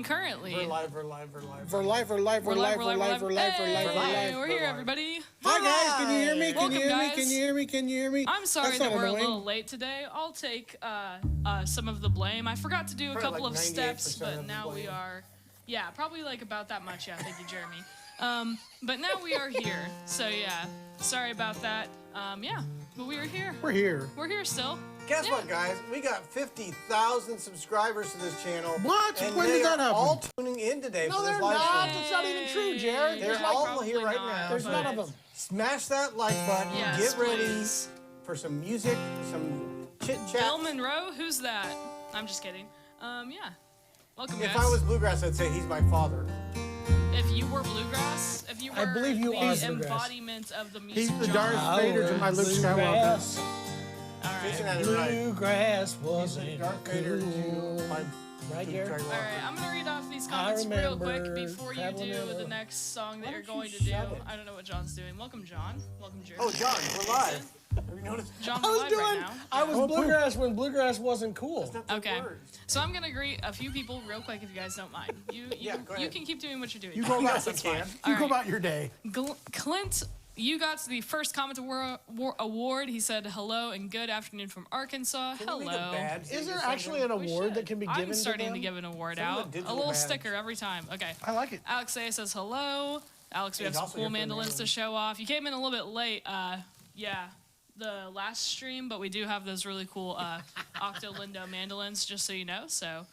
currently. We're live. Hey, we're here, everybody. Hi guys, can you hear me? Welcome, guys. Can you hear me? I'm sorry That's that not we're annoying. a little late today. I'll take some of the blame. I forgot to do a Probably couple like of steps, 98% but of the now we blame. are. Yeah, probably like about that much. Yeah, thank you, Jeremy. But now we are here. So yeah, sorry about that. Yeah, but we are here. We're here. We're here still. Guess Yeah. what, guys? We got 50,000 subscribers to this channel. What? And When they did that are happen? all tuning in today No, for this they're live not. stream. It's not even true, Jared. They're There's all like, here right Probably now. not, there's but- none of them. Smash that like button. Yes, Get ready please. for some music, some chit Bill chat. Monroe, who's that? I'm just kidding. Yeah. Welcome, guys. If I was bluegrass, I'd say he's my father. If you were bluegrass, if you were I believe you the are bluegrass. embodiment of the music He's the genre. Darth Vader to my Luke Skywalker. Bluegrass, All Jason right. had it right. bluegrass He's wasn't the Darth Vader to cool. my Right, Luke Jared? Skywalker. All right, I'm gonna read off these comments real remember quick before you traveling do in the a- next song that Why you're don't going you to do. shove it? I don't know what John's doing. Welcome, John. Welcome, Jerry. Oh, John, we're live. Have you noticed? John, I we're was live doing. right now. I was bluegrass when bluegrass wasn't cool. That's not the Okay, word. so I'm gonna greet a few people real quick if you guys don't mind. Yeah, go you ahead. can keep doing what you're doing. You go about That's you fine. can. All You go right. about your day. Clint, you got the first comment award. He said hello and good afternoon from Arkansas. Can you make a Hello. badge that Is you there send actually him? an We award should. that can be given I'm starting to to them? give an award Send them a out. A digital little badge. sticker every time. Okay. I like it. Alex A says hello. Alex, we He's have some also cool here for the mandolins to mandolin. show off. You came in a little bit late. Yeah, the last stream, but we do have those really cool Octal mandolins, just so you know. So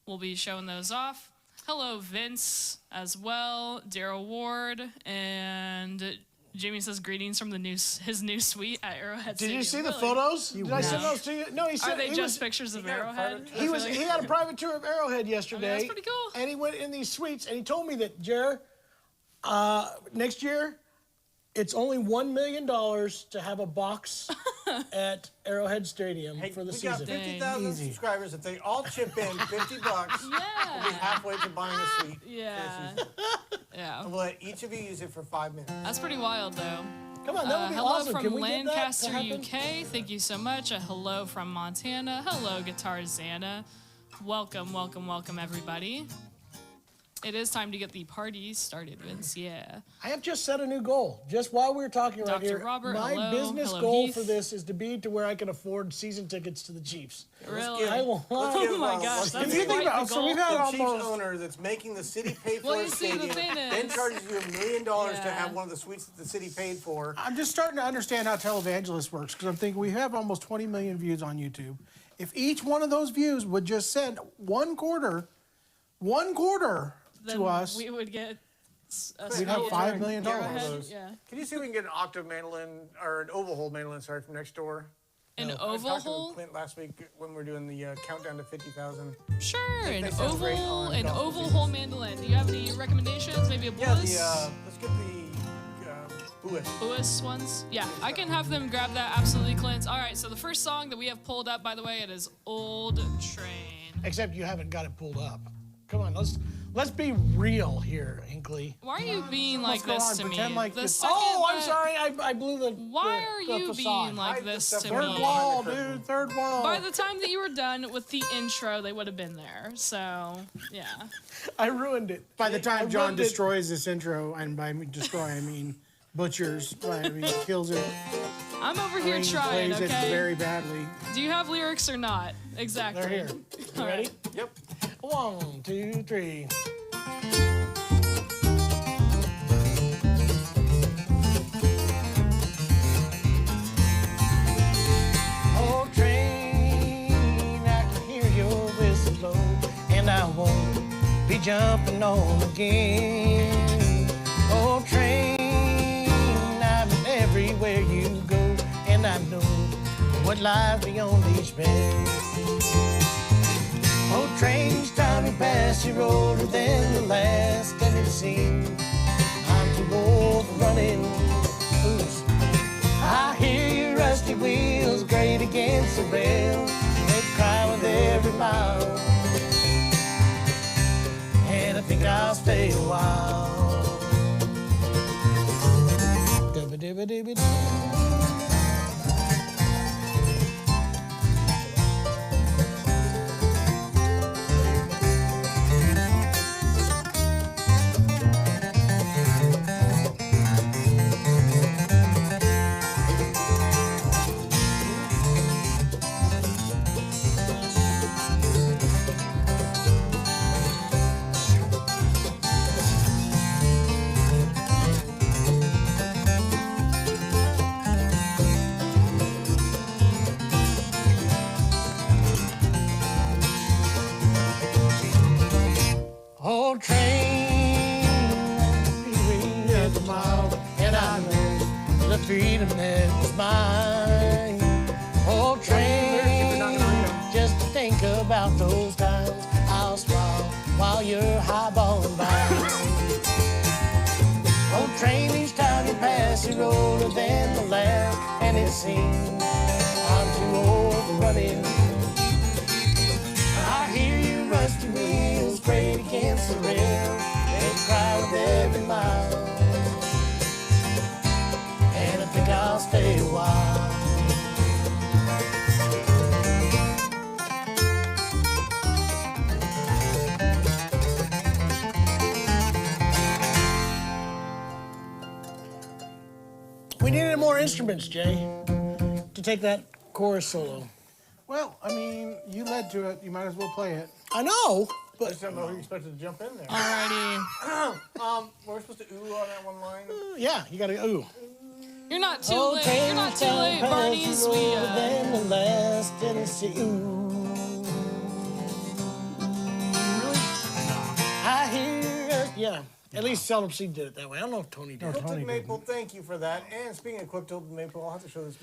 we'll be showing those off. Hello, Vince, as well. Daryl Ward and Jamie says greetings from his new suite at Arrowhead Did Stadium. you see the Really? photos? Did I send No. those to you? No, he Are said they he just was. pictures of got a Arrowhead? private- He was. He had a private tour of Arrowhead yesterday. that's pretty cool. And he went in these suites, and he told me that, Jared, next year, it's only $1 million to have a box at Arrowhead Stadium Hey, for the we got season. 50,000 Easy. subscribers. If they all chip in $50, we'll be Yeah. halfway to buying a suite. Yeah. Yeah. And we'll let each of you use it for 5 minutes. That's pretty wild, though. Come on, that would be Hello awesome. from Can we get that to Lancaster, happen? UK. Thank you so much. A hello from Montana. Hello, Guitar Xana. Welcome, welcome, welcome, everybody. It is time to get the party started, Vince. Yeah. I have just set a new goal. Just while we're talking right Dr. here, Robert, my hello. business Hello, goal Heath. for this is to be to where I can afford season tickets to the Chiefs. Really? I will. Let's get Oh my well, gosh, let's that's get If you think quite about the so we've goal. had the Chiefs almost. owner that's making the city pay for Well, a you see, the stadium, thing then is- charges you $1 million to Yeah. have one of the suites that the city paid for. I'm just starting to understand how televangelist works because I'm thinking we have almost 20 million views on YouTube. If each one of those views would just send one quarter Then to us, we would get we'd have $5 million. Get one of Arrowhead, those. yeah. Can you see if we can get an octave mandolin or an oval hole mandolin, sorry, from next door? An I oval talked to hole? Clint last week when we were doing the countdown to 50,000. Sure, They an sound great oval, on an gospel oval tunes. hole mandolin. Do you have any recommendations? Maybe a Yeah, Buis? let's get the Buis. Buis ones? Yeah, I can have them grab that, absolutely, Clint. All right, so the first song that we have pulled up, by the way, it is Old Train. Except you haven't got it pulled up. Come on, let's be real here, Hinkley. Why are you being like go this on, to me? pretend like The this- second Oh, I'm that- sorry, I blew the. Why are the you facade. being like Hide the this stuff to behind me? Third the wall, curtain. dude. Third wall. By the time that you were done with the intro, they would have been there. So, yeah. I ruined it. By the time I John ruined it. destroys this intro, and by destroy I mean butchers, I mean kills it, I'm over here trying, plays it okay? very badly. Do you have lyrics or not? Exactly. They're here. You All ready? right. Yep. 1, 2, 3. Oh, train, I can hear your whistle blow, and I won't be jumping on again. Oh, train, I'm everywhere you go, and I know what lies beyond each bend. Oh, train's time to pass, you're older than the last, and it seems I'm too old for running loose. I hear your rusty wheels grate against the rail, they cry with every mile, and I think I'll stay a while. Dibba-dibba-dibba-dibba. old train, every mile, and I know the freedom that is mine. Old train, just to think about those times, I'll smile while you're highballing by. Old train, each time you pass, you're older than the last, and it seems I'm too old for running. I hear your rusty wheels grate against the rail, and cry with every mile. And I think I'll stay a while. We needed more instruments, Jay, to take that chorus solo. Well, I mean, you led to it. You might as well play it. I know, I but just don't know who you expected to jump in there. Alrighty. We're supposed to ooh on that one line. yeah, you gotta ooh. You're not too late. You're not too late, Barney's. Than the last Tennessee ooh. Really? I hear, yeah. At least Seldom Seed did it that way. I don't know if Tony did. Quilted Maple, thank you for that. And speaking of Quilted Maple, I'll have to show this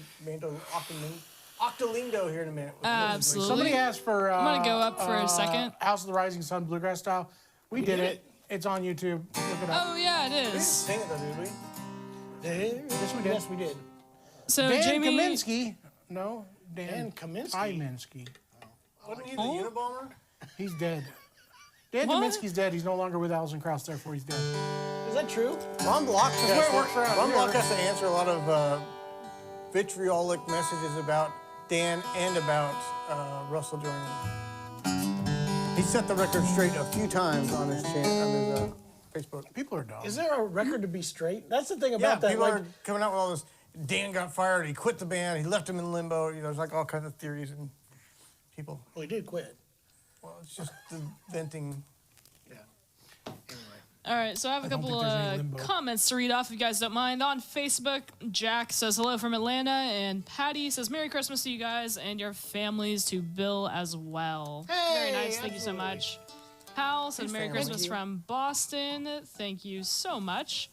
Octalindo here in a minute. Absolutely. Somebody asked for. I'm gonna go up for a second. House of the Rising Sun bluegrass style. We did it. It's on YouTube. Look it up. Oh yeah, it We didn't is. sing it though, did we? Yes, we did. Yes, we did. So Dan Jamie, Kaminsky. No, Dan Kaminsky. Kaminsky. Wasn't he the Unabomber? He's dead. Dan What? Kaminsky's dead. He's no longer with Alison Krauss, therefore he's dead. Is that true? Ron Block That's where it works around Ron here. Block has to answer a lot of vitriolic messages about Dan and about Russell during. He set the record straight a few times on his Facebook. People are dumb. Is there a record to be straight? That's the thing Yeah, about that. people Like, are coming out with all this. Dan got fired. He quit the band. He left him in limbo. You know, there's like all kinds of theories and people. well, he did quit. Well, it's just the venting. Yeah. All right, so I have a don't couple think there's any of limbo. comments to read off if you guys don't mind. On Facebook, Jack says hello from Atlanta, and Patty says Merry Christmas to you guys and your families, to Bill as well. Very nice, thank you so much. Hal says Merry family. Christmas from Boston. Thank you so much.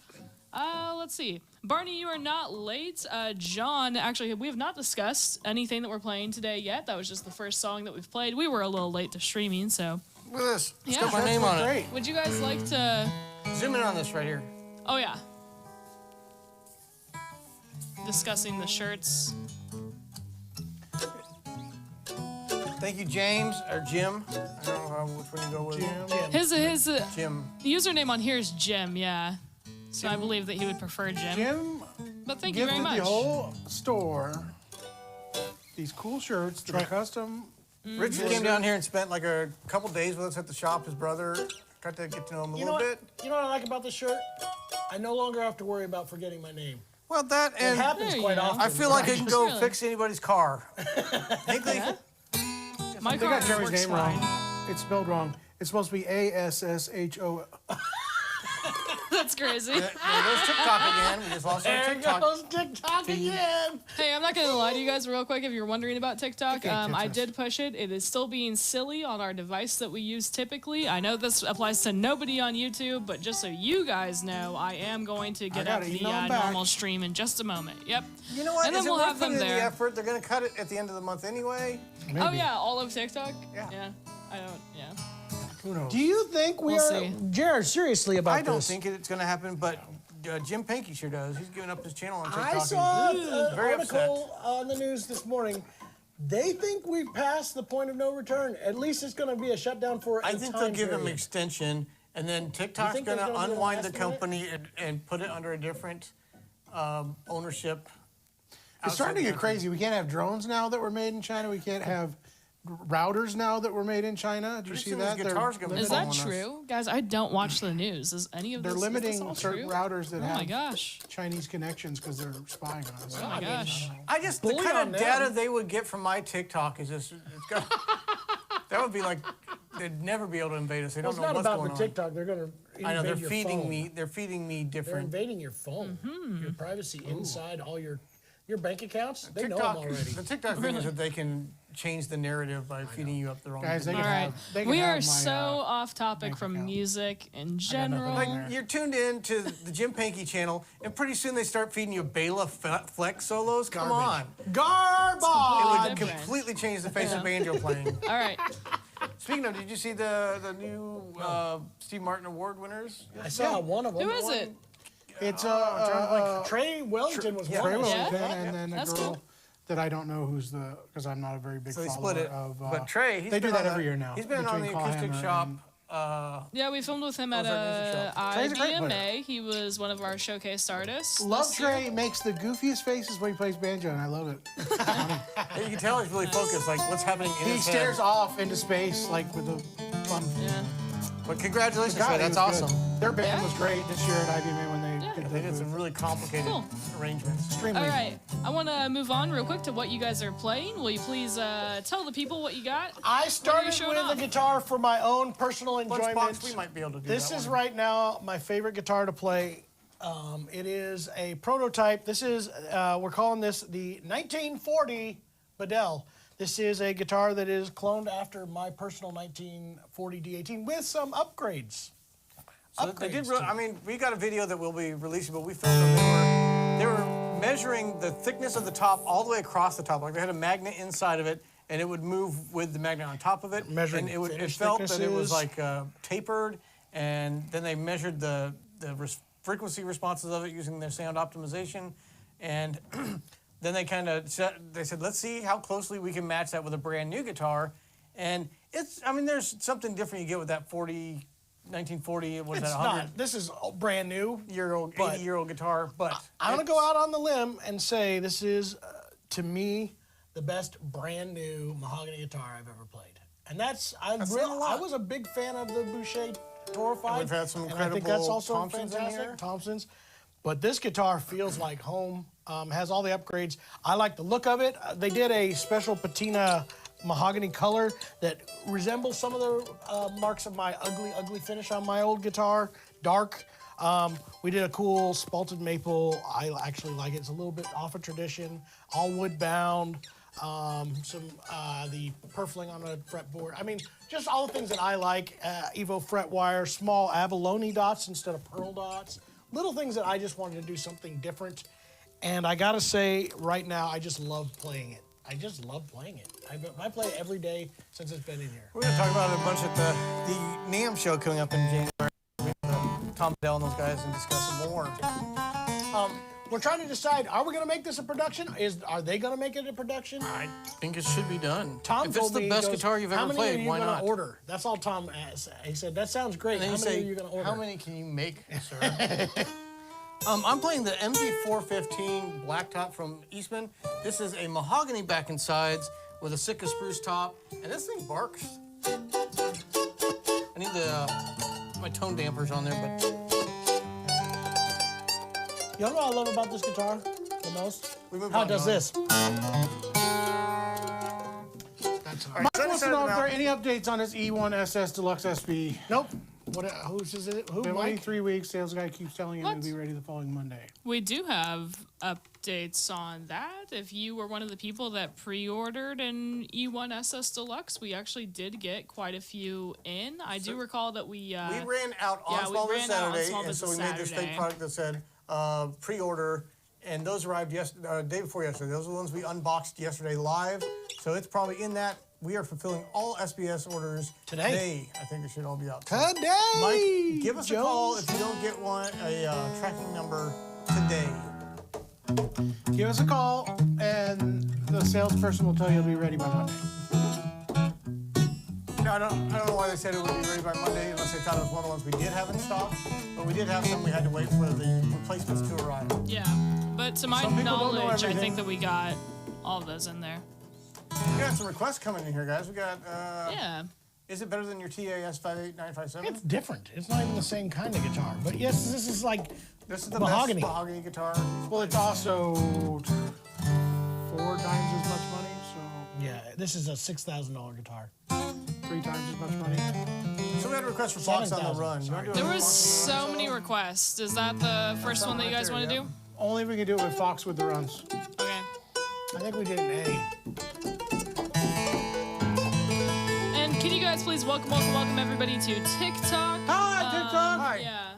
Let's see. Barney, you are not late. John, actually, we have not discussed anything that we're playing today yet. That was just the first song that we've played. We were a little late to streaming, so. Look at this. It's Yeah. got my name on it. Great. Would you guys like to... Zoom in on this right here. Oh, yeah. Discussing the shirts. Thank you, James or Jim. I don't know which one you go with. His Jim. username on here is Jim, yeah. So I believe that he would prefer Jim. Jim But thank you very gifted much. the whole store these cool shirts that are custom. Richard came down here and spent like a couple days with us at the shop. His brother got to get to know him a You know little what? bit. You know what I like about this shirt? I no longer have to worry about forgetting my name. Well, that It and happens There you quite go. often. I feel like I can go Really? fix anybody's car. Yeah. My They car got Jerry's works name fine. wrong. It's spelled wrong. It's supposed to be ASSHO. That's crazy. There goes TikTok again. We just lost our There TikTok. goes TikTok again. Hey, I'm not gonna lie to you guys real quick if you're wondering about TikTok. Okay, I Tetris. did push it. It is still being silly on our device that we use typically. I know this applies to nobody on YouTube, but just so you guys know, I am going to get gotta up the email 'em back. normal stream in just a moment. Yep. You know what? And then Is it we'll worth have them putting in the there. effort? They're going to cut it at the end of the month anyway. Maybe. Oh yeah, all of TikTok. Yeah. I don't. Yeah. Who knows? Do you think we We'll are, see. Jared? Seriously about I don't this? think it's going to happen, but Jim Pankey sure does. He's giving up his channel on TikTok. I saw and an very article on the news this morning. They think we've passed the point of no return. At least it's going to be a shutdown for a I think time they'll give him period. extension, and then TikTok's think going there's to gonna be a unwind the last minute? company and put it under a different ownership. It's starting to get crazy. We can't have drones now that were made in China. We can't have routers now that were made in China. Did you Pretty see soon that? these guitars gonna be Is following that us. true, guys? I don't watch the news. Is any of They're this? Is this limiting all certain true? routers that Oh my have gosh. Chinese connections because they're spying on us. Oh my gosh. I just, the Bully kind on of them. data they would get from my TikTok is just, that would be like, they'd never be able to invade us. They Well, don't it's know not what's about going the on. TikTok. They're going to I know, they're your feeding phone. me, they're feeding me They're different. invading your phone, your privacy inside all your Your bank accounts? They know them TikTok, already. the TikTok thing is that they can change the narrative by feeding you up the wrong Guys, they thing. can All right. have, they can We have are my, so off topic bank from account. music in nothing general. like- Like, you're tuned in to the Jim Pankey channel, and pretty soon they start feeding you Bela Fleck solos. Come on. Garbage! It would different. completely change the face of banjo playing. All right. Speaking of, did you see the new Steve Martin Award winners? I saw one of them. Who is it? It's Trey Wellington was yeah. one Trey of them. Wellington, Yeah. and then a That's girl cool. that I don't know who's the, because I'm not a very big So they follower split it. of. But Trey, he's they been do that on every year now. He's been on the between Acoustic Callhammer Shop. and- Yeah, we filmed with him at Music Shop. Trey's a great IDMA. He was one of our showcase artists. Love this year. Trey makes the goofiest faces when he plays banjo, and I love it. You can tell he's really focused, like what's happening in He his stares head. off into space, like with a fun. Yeah. But congratulations, God, Trey. he That's was awesome. good. Their band Yeah. was great this year at IDMA when they Yeah. did They did the some really complicated Cool. arrangements. extremely. All right. I want to move on real quick to what you guys are playing. Will you please tell the people what you got? I started showing with off? a guitar for my own personal enjoyment. Lunchbox, we might be able to do This that is one. right now my favorite guitar to play. It is a prototype. This is, we're calling this the 1940 Bedell. This is a guitar that is cloned after my personal 1940 D18 with some upgrades. So they did. Upgrades Really, to I mean, we got a video that we'll be releasing, but we filmed them. They were measuring the thickness of the top all the way across the top. Like they had a magnet inside of it, and it would move with the magnet on top of it. Measuring and it finish felt that it was thicknesses. like tapered, and then they measured the frequency responses of it using their sound optimization, and then they kind of said, let's see how closely we can match that with a brand new guitar, and it's. I mean, there's something different you get with that 1940. Was It's that 100? not. This is brand new. Year-old, But- 80-year-old guitar, but I'm going to go out on the limb and say this is, to me, the best brand new mahogany guitar I've ever played. And that's, I was a big fan of the Boucher Torrified. we've had some and I think that's incredible also Thompsons in fantastic. here. Thompsons. But this guitar feels like home, has all the upgrades. I like the look of it. They did a special patina mahogany color that resembles some of the marks of my ugly finish on my old guitar, dark. We did a cool spalted maple. I actually like it. It's a little bit off of tradition, all wood bound. The purfling on a fretboard. I mean, just all the things that I like. Evo fret wire, small abalone dots instead of pearl dots. Little things that I just wanted to do something different. And I gotta say, right now, I just love playing it. I just love playing it. I play it every day since it's been in here. we're going to talk about it a bunch at the NAMM show coming up in January. Tom Dell and those guys and discuss some more. We're trying to decide, are we gonna make this a production? Are they gonna make it a production? I think it should be done. Tom if it's told the me, he best goes, guitar you've how ever many played, are you why gonna not? order? That's all Tom asked. He said, that sounds great. And then How you many say, are you gonna order? how many can you make, sir? I'm playing the MD415 blacktop from Eastman. This is a mahogany back and sides with a Sitka spruce top, and this thing barks. I need my tone dampers on there, but You know what I love about this guitar the most? We moved How on, it does John. this. That's all right. Mike wants to know if there are any updates on his E1 SS Deluxe SB. Nope. What? Who's is it? Who? Been waiting Mike? 3 weeks. Sales guy keeps telling him What? it'll be ready the following Monday. We do have updates on that. If you were one of the people that pre-ordered an E1 SS Deluxe, we actually did get quite a few in. I do recall that we we ran out on yeah, we Small ran Biz out on Saturday, Small and Biz so we made this fake Saturday. product that said pre-order, and those arrived day before yesterday. Those are the ones we unboxed yesterday live, so it's probably in that. We are fulfilling all SBS orders Today. I think it should all be out Today. Mike, give us a call Jones. if you don't get a tracking number today. Give us a call, and the salesperson will tell you it'll be ready by Monday. No, I don't know why they said it would be ready by Monday unless they thought it was one of the ones we did have in stock, but we did have some. We had to wait for the replacements to arrive. Yeah, but to my Some people don't know knowledge, I everything. think that we got all of those in there. We got some requests coming in here, guys. We got. Yeah. Is it better than your TAS 58957? It's different. It's not even the same kind of guitar. But yes, this is like This is the mahogany. best mahogany guitar. Well, it's also 4 times as much money, so yeah. This is a $6,000 guitar. 3 times as much money. So we had a request for Fox on the 7,000, Run. You wanna do a There Fox was on the Run so many solo? requests. Is that the first one that you guys want to do? Only if we can do it with Fox with the runs. Okay. I think we did an A. And can you guys please welcome everybody to TikTok? Hi, TikTok. Hi. Yeah.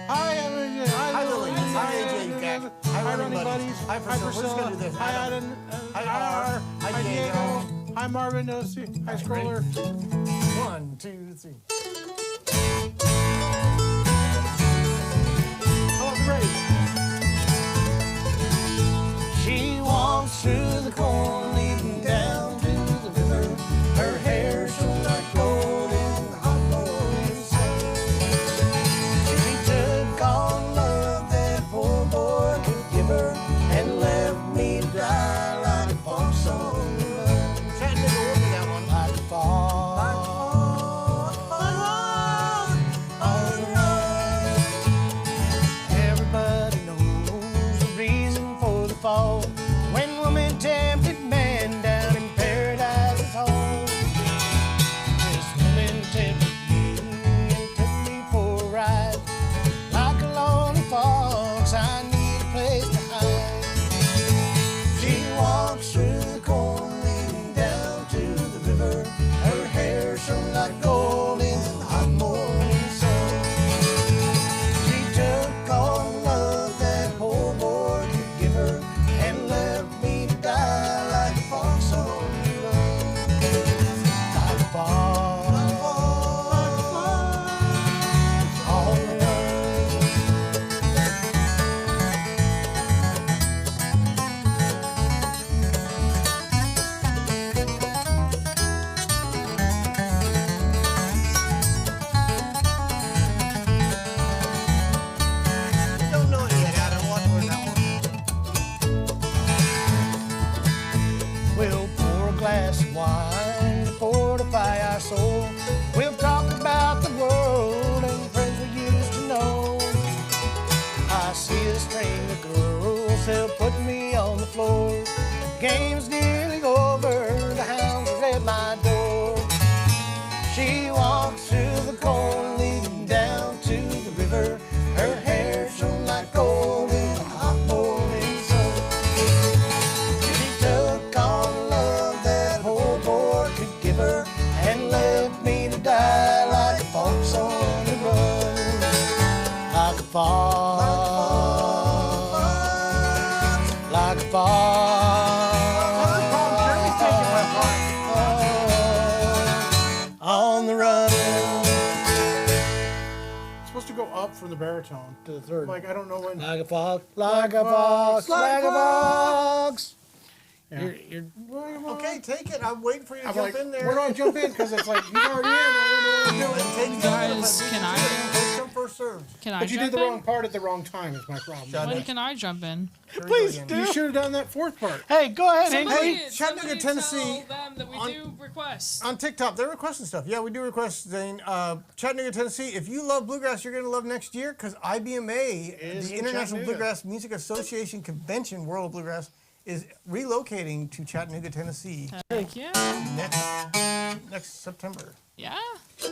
Hi, everyone. Hi, Lily. Hi, AJ. Jack. Hi, running buddies. Hi, Priscilla. We're just gonna do this. Hi, Adam. Hi, R. Hi, Diego. Hi, Marvin. Hi, Scroller. 1, 2, 3. Oh, great. She walks through the corn, leading down to the river. Her hair shone like gold in the hot morning sun. She took all love that poor boy could give her and left me to die like a fox on the run. Chattanooga will be that one. Like a fox on the run. Everybody knows the reason for the fall. When woman tempted man down in paradise's home. This woman tempted me and took me for a ride. Like a lonely fox, I need a place to hide. She walks through the corn, leading down to the river. Her hair shone like gold in the hot morning sun. She took all the love that poor boy could give her and left me to die like a fox on the run. Like a fox on the run. Don't know it yet, Adam. What was that one? We'll pour a glass of wine to fortify our soul. We'll talk about the world and friends we used to know. I see a string of girls, they'll put me on the floor. The game's nearly over, the hounds are at my door. She walks through the corn, leading down to the river. Her hair shone like gold in the hot morning sun. She took all the love that poor boy could give her and left me to die like a fox on the run. Like a fox. Like a fox. On the run. It's supposed to go up from the baritone. To the third. Like, I don't know when. Like a fox. Like a fox. Like a fox. Yeah. You're Okay, take it. I'm waiting for you to I'm jump like, in there. where do I jump in? Because it's like, you're already in. I don't know what I'm doing. Take it. Guys, can I- First come, first served. Can I But you jump did the wrong in? part at the wrong time, is my problem. When can I jump in? Please Here we go do. again. You should have done that fourth part. Hey, go ahead, Somebody, Hinkley. Chattanooga, somebody Tennessee, tell them that we on- do requests. On TikTok, they're requesting stuff. Yeah, we do request, Zane. Chattanooga, Tennessee, if you love bluegrass, you're going to love next year because IBMA, Is the in International Chattanooga. Bluegrass Music Association Convention, World of Bluegrass, is relocating to Chattanooga, Tennessee Heck yeah. next September. Yeah.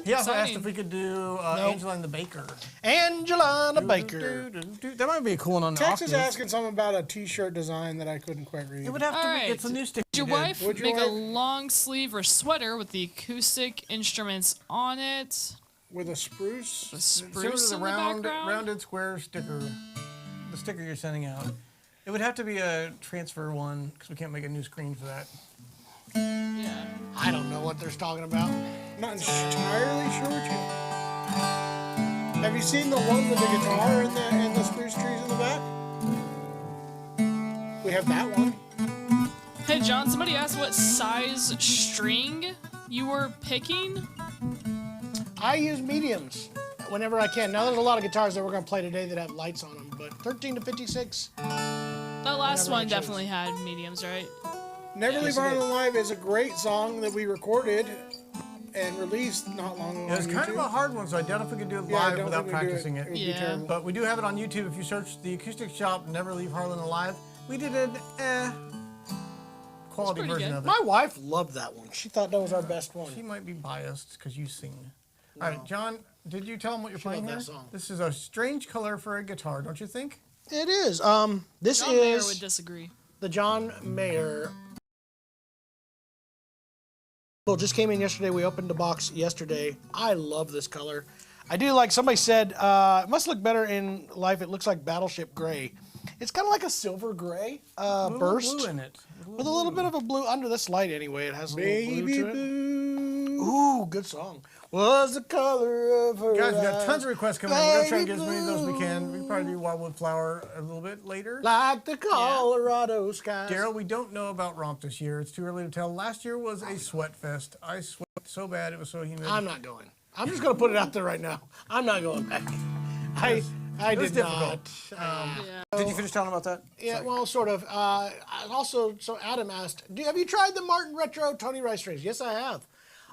He also asked Exciting. if we could do Angela and the Baker. Angelina Baker. That might be a cool one on the Tex is octaves. asking something about a T-shirt design that I couldn't quite read. It would have to All be, right. it's a new stick. Did your you did. wife Would your make a wife- long sleeve or sweater with the acoustic instruments on it? With a spruce. The Similar to spruce the in the background? rounded square sticker, the sticker you're sending out. It would have to be a transfer one because we can't make a new screen for that. Yeah. I don't know what they're talking about. Not entirely sure what you. Have you seen the one with the guitar and the spruce trees in the back? We have that one. Hey, John, somebody asked what size string you were picking. I use mediums whenever I can. Now, there's a lot of guitars that we're going to play today that have lights on them, but 13 to 56. That last Whatever I one chose. definitely had mediums, right? Never Leave Yes, it Ireland is. Alive is a great song that we recorded and released not long ago. It was on kind of YouTube. a hard one, so I doubt if we could do it Yeah, I live don't without think we do practicing It would it. be Yeah. terrible. But we do have it on YouTube. If you search the Acoustic Shop, Never Leave Harlan Alive, we did an quality pretty version good. of it. My wife loved that one. She thought that was our best one. She might be biased because you sing. All right, John, did you tell him what you're playing loved here? that song. This is a strange color for a guitar, don't you think? It is. This John Mayer is. would disagree. the John Mayer. Well, just came in yesterday. We opened the box yesterday. I love this color. I do like, somebody said, it must look better in life. It looks like Battleship Gray. It's kind of like a silver gray burst. Blue in it. With a little bit of a blue under this light anyway. It has a little blue to it. Ooh, good song. Was the color of her Guys, we got eyes. tons of requests coming in. We're going to try and get as Baby many of those as we can. We can probably do Wildwood Flower a little bit later. Like the Colorado skies. Daryl, we don't know about Romp this year. It's too early to tell. Last year was a sweat fest. I sweat so bad. It was so humid. I'm not going. I'm just going to put it out there right now. I'm not going back. I was did difficult. not. Did you finish telling about that? Yeah, well, sort of. Also, so Adam asked, have you tried the Martin Retro Tony Rice strings? Yes, I have.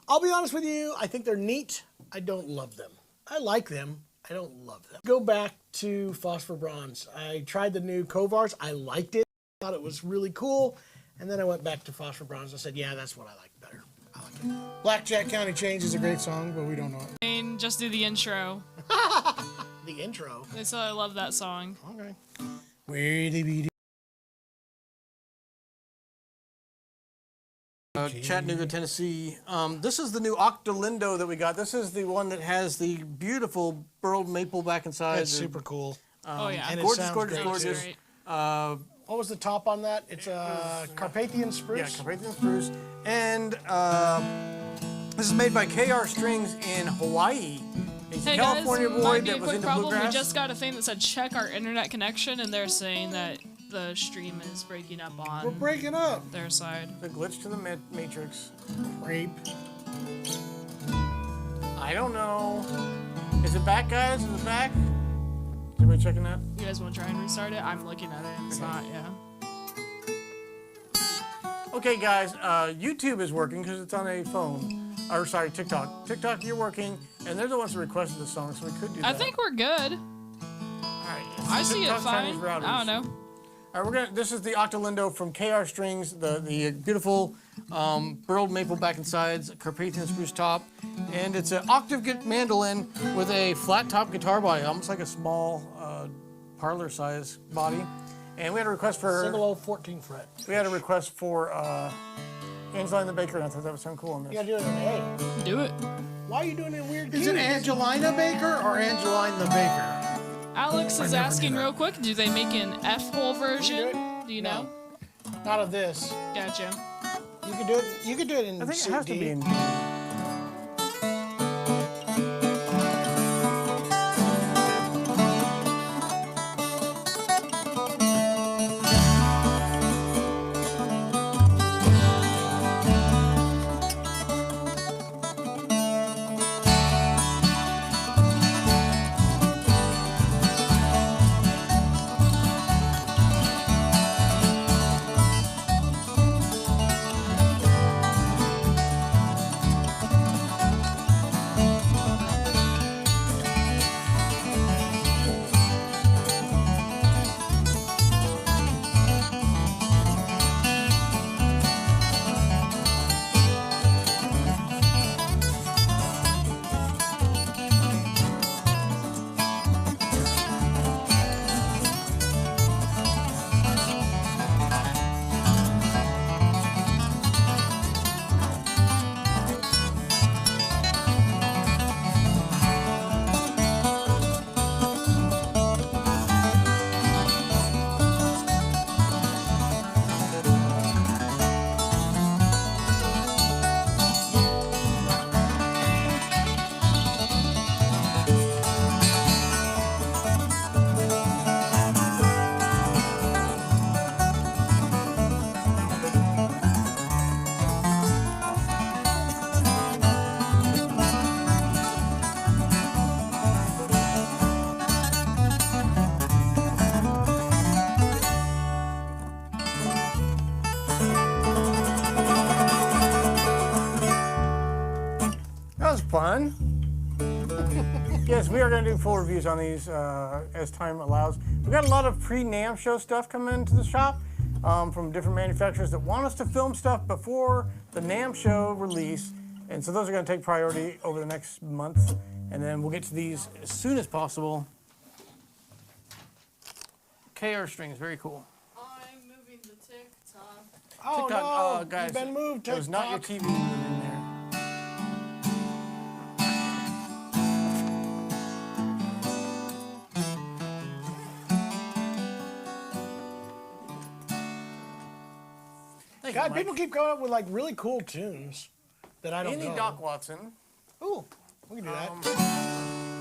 I'll be honest with you. I think they're neat. I don't love them. I like them. I don't love them. Go back to Phosphor Bronze. I tried the new Kovars. I liked it. Thought it was really cool. And then I went back to Phosphor Bronze. I said, yeah, that's what I like better. I like it. Blackjack County Change is a great song, but we don't know it. I mean, just do the intro. The intro. So I love that song. Okay. Where they be? Chattanooga, Tennessee. This is the new Octal that we got. This is the one that has the beautiful burled maple back inside. That's super cool. Oh, yeah. And it Gorgeous, sounds gorgeous, great, gorgeous. Great. What was the top on that? It's Carpathian Yeah, spruce. Carpathian spruce. And this is made by KR Strings in Hawaii. He's a Hey California guys, boy might be that a was quick into problem. bluegrass. We just got a thing that said check our internet connection, and they're saying that the stream is breaking up We're on breaking up. their side. The glitch to the matrix. Rape. I don't know. Is it back, guys? Is it back? Is everybody checking that? You guys want to try and restart it? I'm looking at it, and it's not, yeah. Okay, guys, YouTube is working because it's on a phone. Or, sorry, TikTok. TikTok, you're working, and they're the ones who requested the song, so we could do that. I think we're good. All right, I see it TikTok fine. Chinese routers. I don't know. All right, this is the Octal from KR Strings, the beautiful burled maple back and sides, Carpathian spruce top, and it's an octave mandolin with a flat top guitar body, almost like a small parlor size body. And we had a request for Single old 14 fret. we had a request for Angelina the Baker, and I thought that would sound cool on this. You gotta do it in A. Do it. Why are you doing it in weird Is it keys? Angelina Baker or Angeline the Baker? Alex is asking real quick, do they make an F-hole version? it? Do you know? Not of this. Gotcha. You could do it. You could do it in. I think it suit has to D. be in. That was fun. Yes, we are going to do full reviews on these as time allows. We've got a lot of pre-NAMM show stuff coming into the shop from different manufacturers that want us to film stuff before the NAMM show release. And so those are going to take priority over the next month. And then we'll get to these as soon as possible. KR strings, very cool. I'm moving the tick Oh TikTok, no, guys, you've been moved. it was not your TikTok. TV moving there. Thank you, God, Mike. people keep coming up with like really cool tunes that I don't Andy know. Doc Watson. Ooh, we can do that.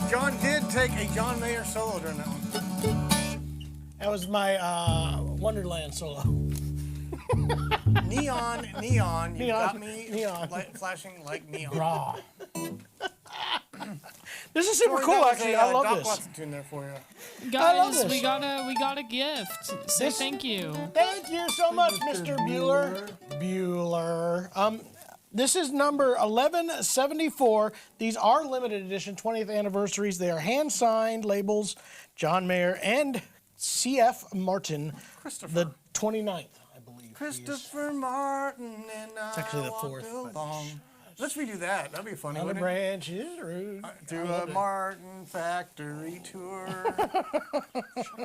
John did take a John Mayer solo during that one. That was my Wonderland solo. Neon, neon, you Neon, got me neon. flashing like neon. Raw. This is super Corey, cool, that was actually. a, I love Doc this. Watson tune there for you. I love Guys, this. we got a gift. Say thank you. Thank you so much, Mr. Bueller. Bueller. This is number 1174. These are limited edition 20th anniversaries. They are hand signed labels, John Mayer and C.F. Martin. Christopher. The 29th, I believe. he is. Christopher Martin and I actually the walked 4th, but- along. Let's redo that. That'd be funny, On the wouldn't it? branch is rude. Through a Martin factory tour.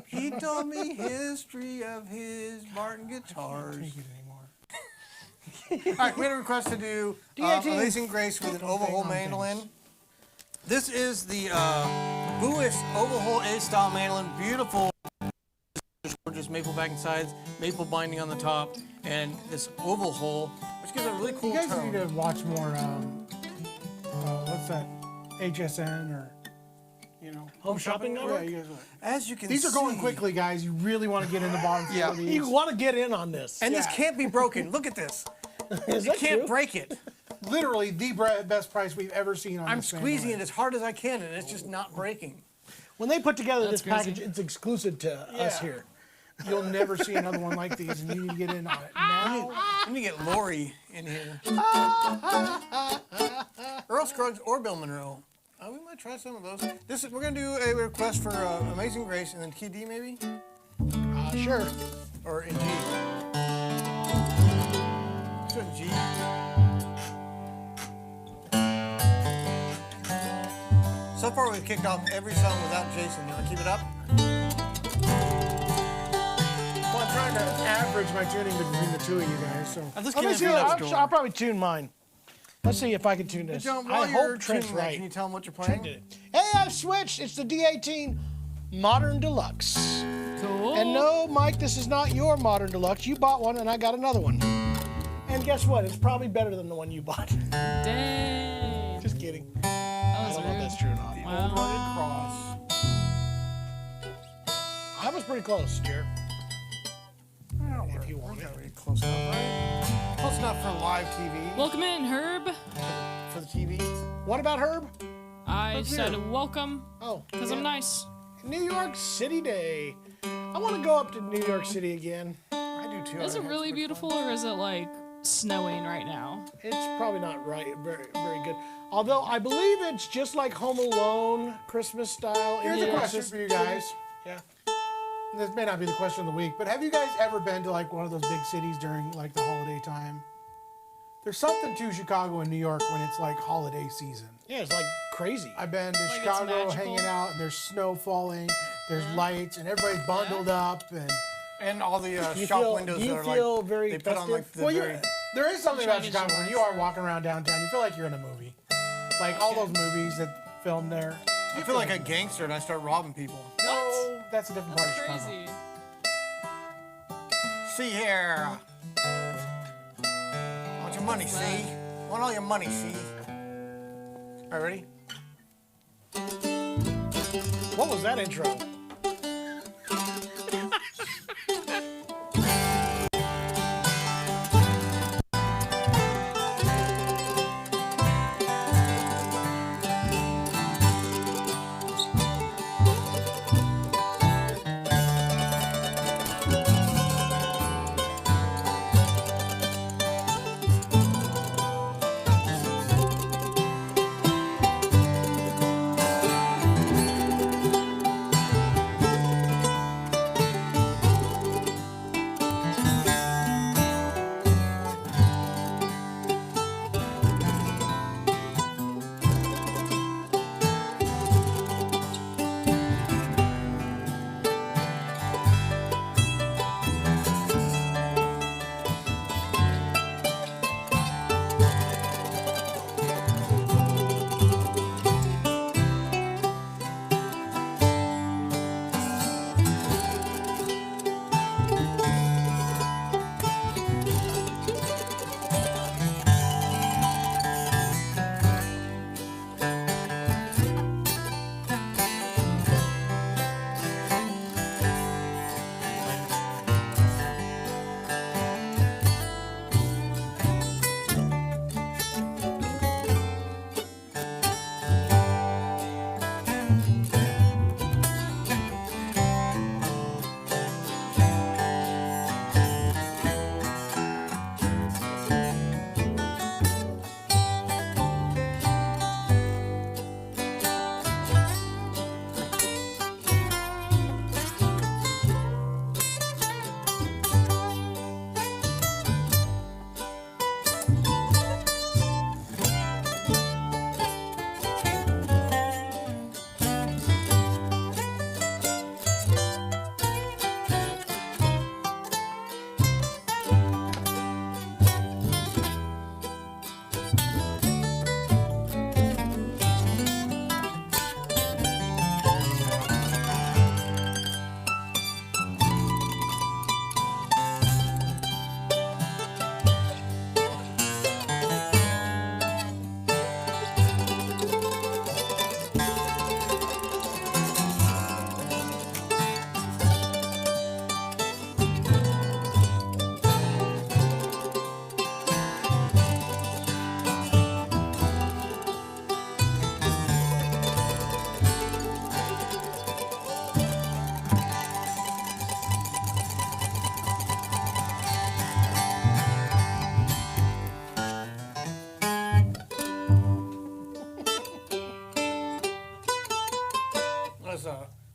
He told me history of his Martin guitars. All right, we had a request to do D18. Amazing Grace with an oval hole mandolin. This is the Buish oval hole A-style mandolin. Beautiful, gorgeous maple backing sides, maple binding on the top, and this oval hole, which gives a really cool You guys tone. need to watch more. What's that? HSN or Home Shopping Yeah, Network? you guys would. As you can These are going see- quickly, guys. You really want to get in the bottom Yeah. four of these. You want to get in on this. And this Yeah. can't be broken. Look at this. Is You that can't true? break it. Literally the best price we've ever seen on I'm this squeezing it mandolin. as hard as I can, and it's just not breaking. When they put together That's this package, crazy. it's exclusive to us Yeah. here. You'll never see another one like these, and you need to get in on it now. I'm gonna get Lori in here. Earl Scruggs or Bill Monroe. We might try some of those. We're gonna do a request for Amazing Grace and then Key D maybe, Sure. or in G. Let's do it in G. So far we've kicked off every song without Jason. You wanna keep it up? Well, I'm trying to average my tuning between the two of you guys. So Let's Let me see. I'll probably tune mine. Let's see if I can tune this. John, I while you're hope Trent's tuning that, right. can you tell them what you're Trent playing? did it. Hey, I've switched. It's the D18 Modern Deluxe. Cool. And no, Mike, this is not your Modern Deluxe. You bought one, and I got another one. And guess what? It's probably better than the one you bought. Dang. Just kidding. That I was don't know if weird. that's true or not. Wow. Rugged Cross. That was pretty close, Jared. If you want it. Really close enough, right? Close enough for live TV. Welcome in, Herb. For the TV. What about Herb? I said welcome Oh, because I'm nice. New York City Day. I want to go up to New York City again. I do too. Is it really beautiful or is it like snowing right now? It's probably not very good. Although I believe it's just like Home Alone, Christmas style. Here's a question for you guys. Yeah. This may not be the question of the week, but have you guys ever been to like one of those big cities during like the holiday time? There's something to Chicago and New York when it's like holiday season. Yeah, it's like crazy. I've been to it's Chicago magical. hanging out, and there's snow falling, there's lights, and everybody's bundled up, And all the Do you shop feel- windows do you are feel like very they put on like the well, very. there is something about Chinese Chicago when ones. you are walking around downtown. You feel like you're in a movie, like all those movies that filmed there. I feel like a gangster and I start robbing people. No, that's a different part of Chicago. Crazy. See here. Want your money, see? Want all your money, see? All right, ready? What was that intro?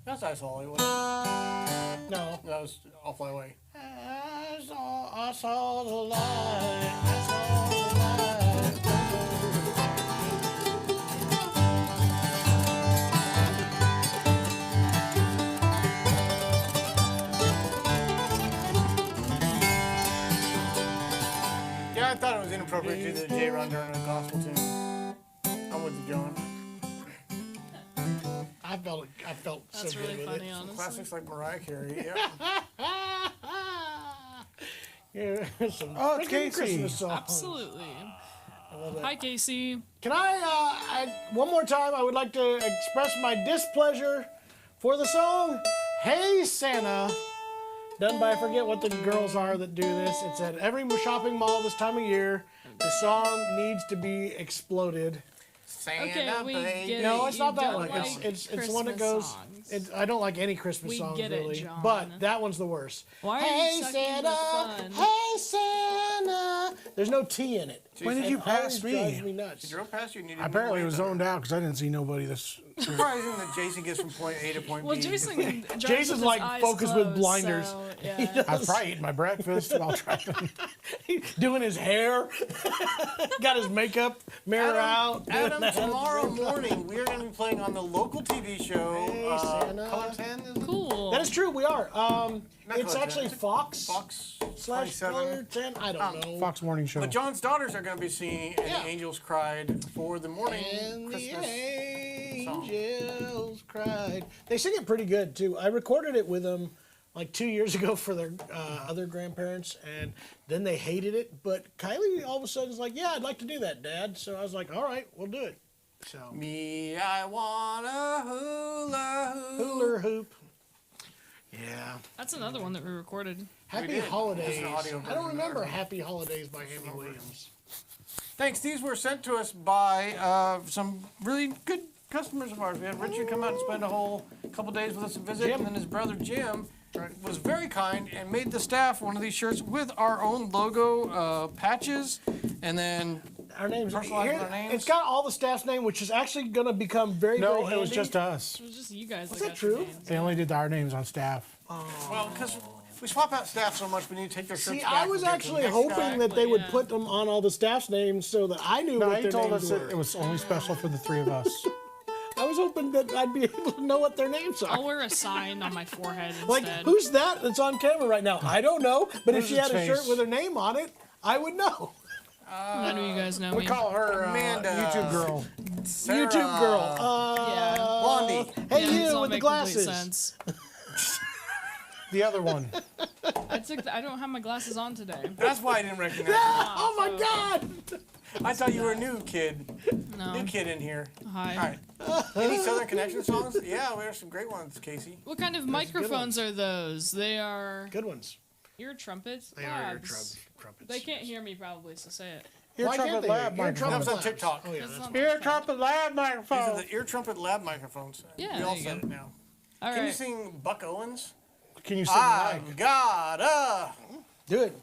That's Ice Hollywood. No. That was I'll Fly Away. I saw the light. I saw the light. Yeah, I thought it was inappropriate to do the J. Ron during a gospel tune. I'm with you, John. I felt That's so really good funny, with honestly. Classics like Mariah Carey. Yeah. it. Yeah, some Oh, it's freaking Casey. Christmas songs. Absolutely. Hi, Casey. Can one more time, I would like to express my displeasure for the song Hey Santa, done by I forget what the girls are that do this. It's at every shopping mall this time of year. The song needs to be exploded. Okay, we get it. No, it's You not that don't one. like It's one that Christmas goes. songs. I don't like any Christmas We songs get it, really, John. but that one's the worst. Why are Hey you sucking Santa, the fun? hey Santa. There's no T in it. When did It you always pass me? drives me nuts. Did you drove past you? And you didn't Apparently, it even was wave zoned out because I didn't see nobody. This Surprising that Jason gets from point A to point Well, B. Jason drives with Jason's his like eyes focused with closed, blinders. so, yeah. I was probably eating my breakfast while driving. Doing his hair. Got his makeup mirror out. Adam, tomorrow morning we are going to be playing on the local TV show. Hey, Santa. Color 10 is it? Cool. That is true. We are. It's Color actually 10. Fox. Fox / 27. Color 10. I don't know. Fox Morning Show. But John's daughters are going to be singing And Yeah. the Angels Cried for the morning And the Christmas. angels cried. They sing it pretty good too. I recorded it with them like 2 years ago for their other grandparents, and then they hated it. But Kylie all of a sudden is like, "Yeah, I'd like to do that, Dad." So I was like, "All right, we'll do it." So Me, I want a hula hoop. hula hoop. Yeah. That's another one that we recorded. Happy did. Holidays. Just an audio I version don't of remember that. Happy Holidays by Andy Williams. Thanks. These were sent to us by some really good customers of ours. We had Richard come out and spend a whole couple days with us and visit, Jim. and then his brother Jim was very kind and made the staff one of these shirts with our own logo patches, and then Our names. Personalize Here, our names? It's got all the staff's name, which is actually going to become very, No, very it was handy. just us. It was just you guys. Is that that got your true? names. They only did our names on staff. well, because we swap out staff so much, we need to take their shirts See, back. I was and give it to the actually next hoping guy. that they would Yeah. put them on all the staff's names so that I knew No, what he their told names us were. that it was only special for the three of us. I was hoping that I'd be able to know what their names I'll are. wear a sign on my forehead instead. Like, who's that that's on camera right now? I don't know, but if Who's she had its a shirt face? with her name on it, I would know. None of you guys know We me. call her Amanda. YouTube girl. Sarah. YouTube girl. Yeah. Blondie. Hey, Yeah, these you all with the make complete glasses. sense. The other one. I don't have my glasses on today. That's why I didn't recognize you. Oh my God! I thought you were a new kid. No. New kid in here. Hi. All right. Any Southern Connection songs? Yeah, we have some great ones, Casey. What kind of microphones are those? They are Good ones. ear trumpets. They are ear Labs. trumpets. They can't hear me probably, so say it. Ear Why can't trumpet they? lab Ear That microphone. was on TikTok. Oh yeah. That's That's not Ear much trumpet lab These are microphone. the ear trumpet lab microphones. Yeah, we all there you said go. it now. All Can you right. sing Buck Owens? Can you sing like? I've got a. Do it.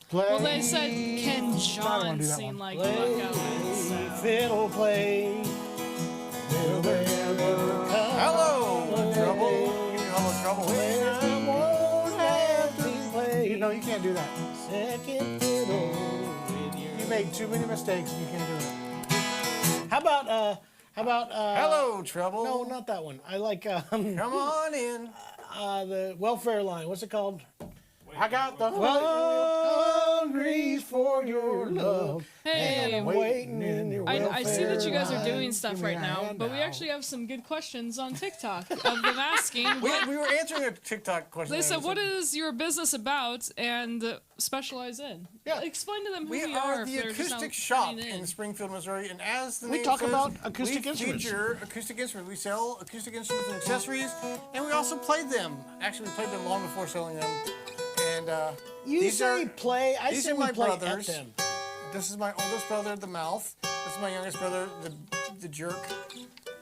Play. Well, they said, can wanna John do that sing one. like Buck Owens? So. Fiddle play. Will there ever come Hello, Trouble. Give me Hello, Trouble. when I won't have to play No, you can't do that. second fiddle with you? You made too many mistakes and you can't do it. How about Hello, Trouble. No, not that one. I like Come on in. the welfare line. What's it called? I got the Hungry for your love. Hey, I'm waiting in your I see that you guys are welfare doing line. stuff Give me right a now, hand but we now. actually have some good questions on TikTok of them asking. We were answering a TikTok question. They there. said, "What is your business about?" and specialize in. Yeah. Explain to them who We we are if the they're just acoustic not shop tuning in Springfield, Missouri, and as the We name talk says, about acoustic we instruments. feature acoustic instruments. We sell acoustic instruments and accessories, and we also play them. Actually, we played them long before selling them. And You these say are play. I these say are we my play brothers. at them. This is my oldest brother, the mouth. This is my youngest brother, the jerk,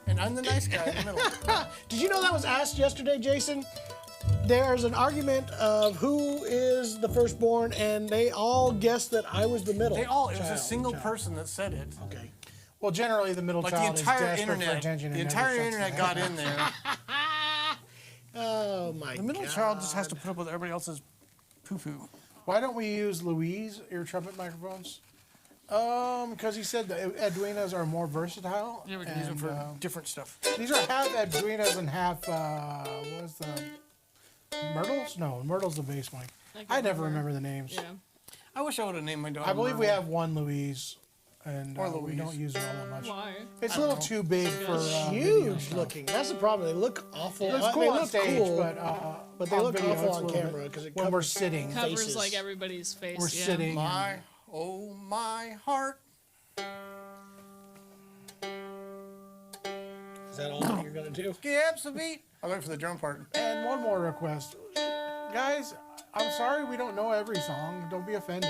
and I'm the nice guy in the middle. Did you know that was asked yesterday, Jason? There's an argument of who is the firstborn, and they all guessed that I was the middle. It was a child. single person that said it. Okay. Well, generally the middle Like the child is entire desperate for internet, attention. the and entire never shuts internet the got head. in there. Oh my The middle God. child just has to put up with everybody else's poo-poo. Why don't we use Louise ear trumpet microphones? Because he said that Edwinas are more versatile. Yeah, we can use them and, for different stuff. these are half Edwinas and half, what was the, Myrtles? No, Myrtle's the bass mic. I never remember the names. Yeah. I wish I would have named my daughter. I believe we Myrtle. have one Louise, and Or we Louise. don't use her all that much. Why? It's a little too big for Huge looking. That's the problem. They look awful. It's they cool on look stage, cool, but they on look video, awful it's a on little camera bit- because it when we're sitting. Covers faces. like everybody's face. We're yeah. sitting. My, oh my heart. Is that all that you're gonna do? Skips a beat. I'll wait for the drum part. And one more request. Guys, I'm sorry we don't know every song. Don't be offended.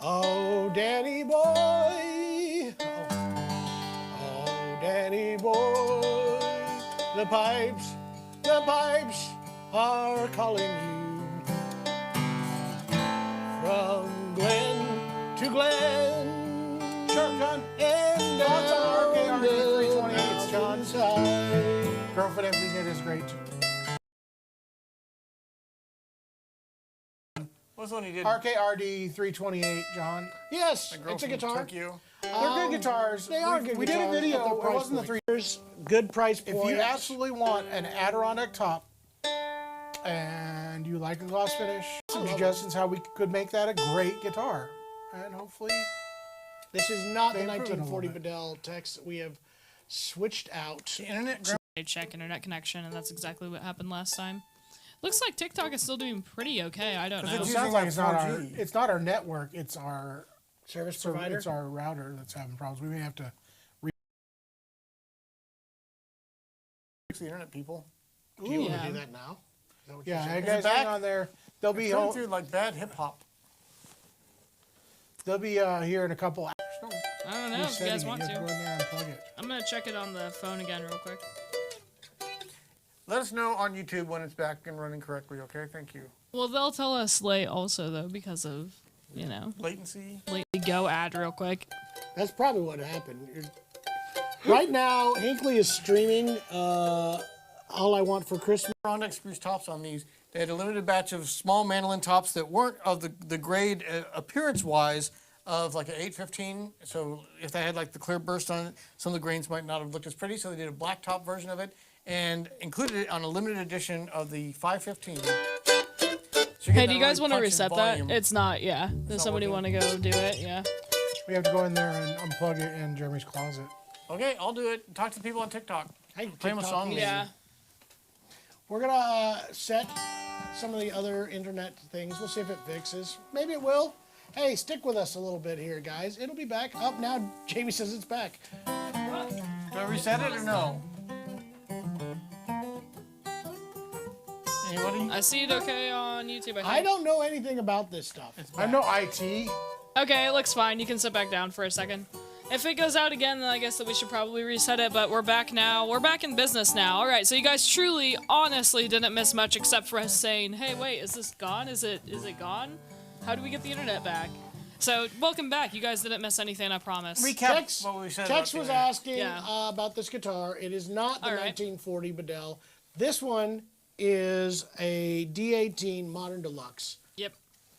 Oh, Danny boy. Oh, Danny boy. The pipes are calling you. From Glen to Glen. Sure, John. And Thoughts on down RKRD the 328's, John? mountainside. Girlfriend Empty Knit is great. What's the one he did? RKRD 328, John. Yes, The girl it's a from guitar. Tokyo. They're good guitars. They are good We did a guitars at video. their It price wasn't the point. three. Good price If point. you absolutely want an Adirondack top and you like a gloss finish, some suggestions how we could make that a great guitar. And hopefully, This is not the They improve it a little 1940 bit. Bedell text. We have switched out. The internet. They check internet connection, and that's exactly what happened last time. Looks like TikTok is still doing pretty okay. I don't know. it using sounds like like it's not our 4G. it's not our network. It's our Service provider. it's our router that's having problems. We may have to. The internet people. Do you want Yeah. to do that now? Is that what Yeah, you're hey saying? guys, back? hang on there. They'll be Going home. through like bad hip hop. They'll be here in a couple hours. No, I don't know if you guys want You have to go to. in there and plug it. I'm gonna check it on the phone again real quick. Let us know on YouTube when it's back and running correctly. Okay, thank you. Well, they'll tell us late also though because of Latency. late go ad real quick. That's probably what happened. Right now, Hinkley is streaming All I Want for Christmas. Adirondack spruce tops on these. They had a limited batch of small mandolin tops that weren't of the grade appearance-wise of like an 815. So if they had like the clear burst on it, some of the grains might not have looked as pretty. So they did a black top version of it and included it on a limited edition of the 515. So you Hey, get do you that guys really want to punch reset and that? volume. It's not. Yeah. Does not somebody want working? to go do it? Yeah. We have to go in there and unplug it in Jeremy's closet. Okay, I'll do it. Talk to the people on TikTok. Hey, Play them a TikTok song. music. Yeah. We're gonna set some of the other internet things. We'll see if it fixes. Maybe it will. Hey, stick with us a little bit here, guys. It'll be back. Up now, Jamie says it's back. Do I reset it or no? Anybody? I see it okay on YouTube. I don't know anything about this stuff. I'm no IT. Okay, it looks fine. You can sit back down for a second. If it goes out again, then I guess that we should probably reset it, but we're back now. We're back in business now. All right, so you guys truly, honestly didn't miss much except for us saying, hey, wait, is this gone? Is it gone? How do we get the internet back? So, welcome back. You guys didn't miss anything, I promise. Recap Tex, what we said. Tex about was the- asking Yeah. about this guitar. It is not the All right. 1940 Bedell. This one is a D18 Modern Deluxe. Yep.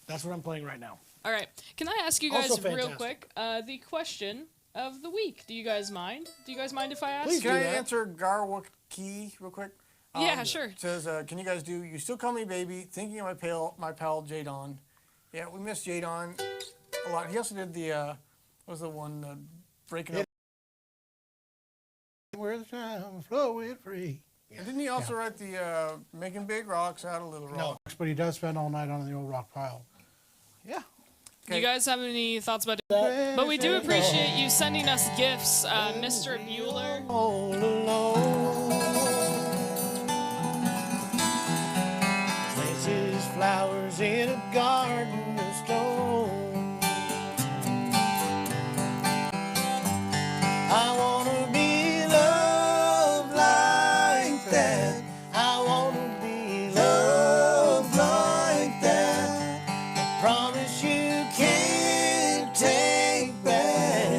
That's what I'm playing right now. All right. Can I ask you guys Also real fantastic. quick the question of the week? Do you guys mind? Do you guys mind if I ask? Please Can I do that. answer Garwaki real quick? Yeah, sure. It says, can you guys do You Still Call Me Baby, Thinking of My pal Jadon. Yeah, we miss Jadon a lot. He also did the, what was the one, Breaking Up? Where the time flowing free. And didn't he also write the Making Big Rocks Out of Little Rock? But he does spend all night on the old rock pile. Yeah. Do you guys have any thoughts about that? But we do appreciate you sending us gifts, Mr. Bueller. All alone. Places flowers in a garden of stone. I wanna be loved like that. I wanna be loved like that. I promise you can't take back.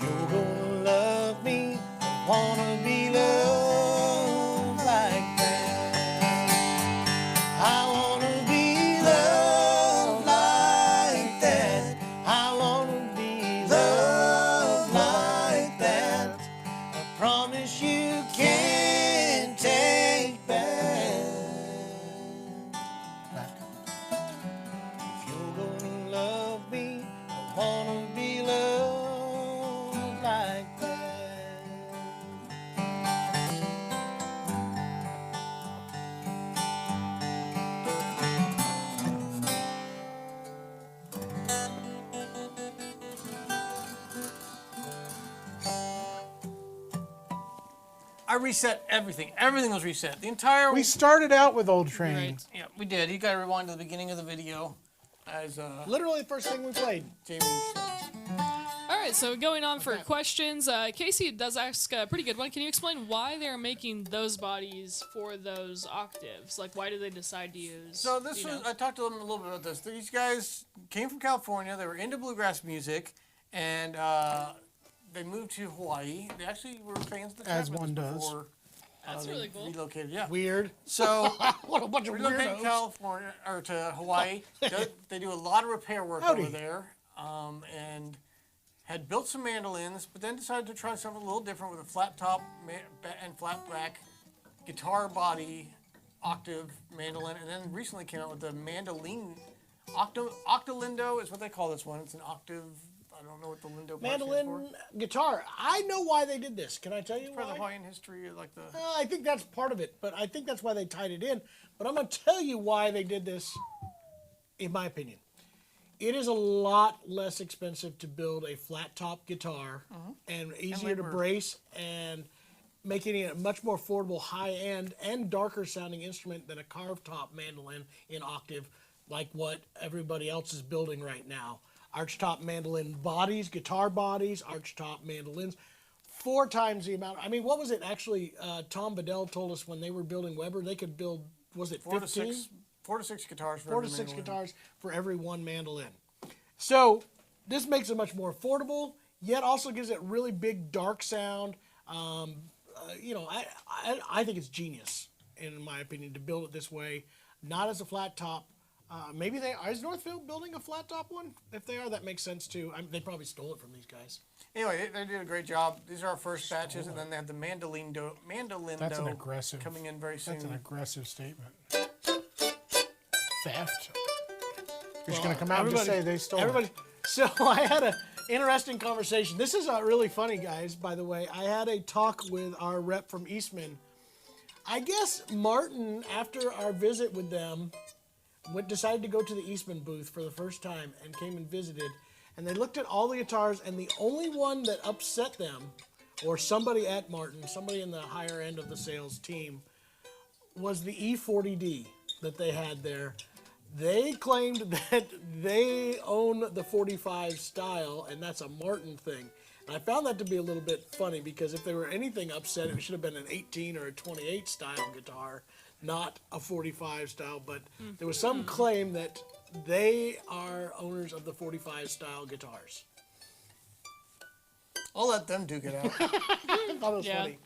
You're gonna love me. I wanna be loved like that. I reset everything. Everything was reset. The entire. We started out with Old Train. Right. Yeah, we did. You got to rewind to the beginning of the video, as Literally the first thing we played. Jamie said. All right, so going on for questions, Casey does ask a pretty good one. Can you explain why they're making those bodies for those octaves? Like, why did they decide to use? So this was. I talked to them a little bit about this. These guys came from California. They were into bluegrass music, and they moved to Hawaii. They actually were fans of the As Trap one Brothers does. before, That's they really cool. relocated. Yeah. Weird. So What a bunch of relocated weirdos. California or to Hawaii. They do a lot of repair work Howdy. over there, and had built some mandolins, but then decided to try something a little different with a flat top and flat back guitar body octave mandolin, and then recently came out with the mandolin octalindo is what they call this one. It's an octave. I don't know what the lindo part stands Mandolin guitar. I know why they did this. Can I tell you for. For the why? Hawaiian history, like the. I think that's part of it, but I think that's why they tied it in. But I'm going to tell you why they did this, in my opinion. It is a lot less expensive to build a flat top guitar and easier to labor. brace and making it a much more affordable, high end, and darker sounding instrument than a carved top mandolin in octave, like what everybody else is building right now. Archtop mandolin bodies, guitar bodies, archtop mandolins. 4 times the amount. I mean, what was it actually? Tom Bedell told us when they were building Weber, they could build, was it 4 to 15? 6 4 to 6 guitars for 4 to every 6 mandolin. guitars for every one mandolin. So this makes it much more affordable, yet also gives it really big dark sound. You know, I think it's genius, in my opinion, to build it this way, not as a flat top. Maybe is Northfield building a flat top one? If they are, that makes sense too. They probably stole it from these guys. Anyway, they did a great job. These are our first batches, and then they have the mandolindo That's an aggressive. coming in very soon. That's an aggressive statement. Theft. You're just going to come out and just say they stole Everybody. it. So I had an interesting conversation. This is really funny, guys, by the way. I had a talk with our rep from Eastman. I guess Martin, after our visit with them, decided to go to the Eastman booth for the first time and came and visited. And they looked at all the guitars, and the only one that upset them, or somebody at Martin, somebody in the higher end of the sales team, was the E40D that they had there. They claimed that they own the 45 style, and that's a Martin thing. And I found that to be a little bit funny, because if they were anything upset, it should have been an 18 or a 28 style guitar, not a 45 style. But there was some claim that they are owners of the 45 style guitars. I'll let them duke it out. I thought it was Yeah. funny.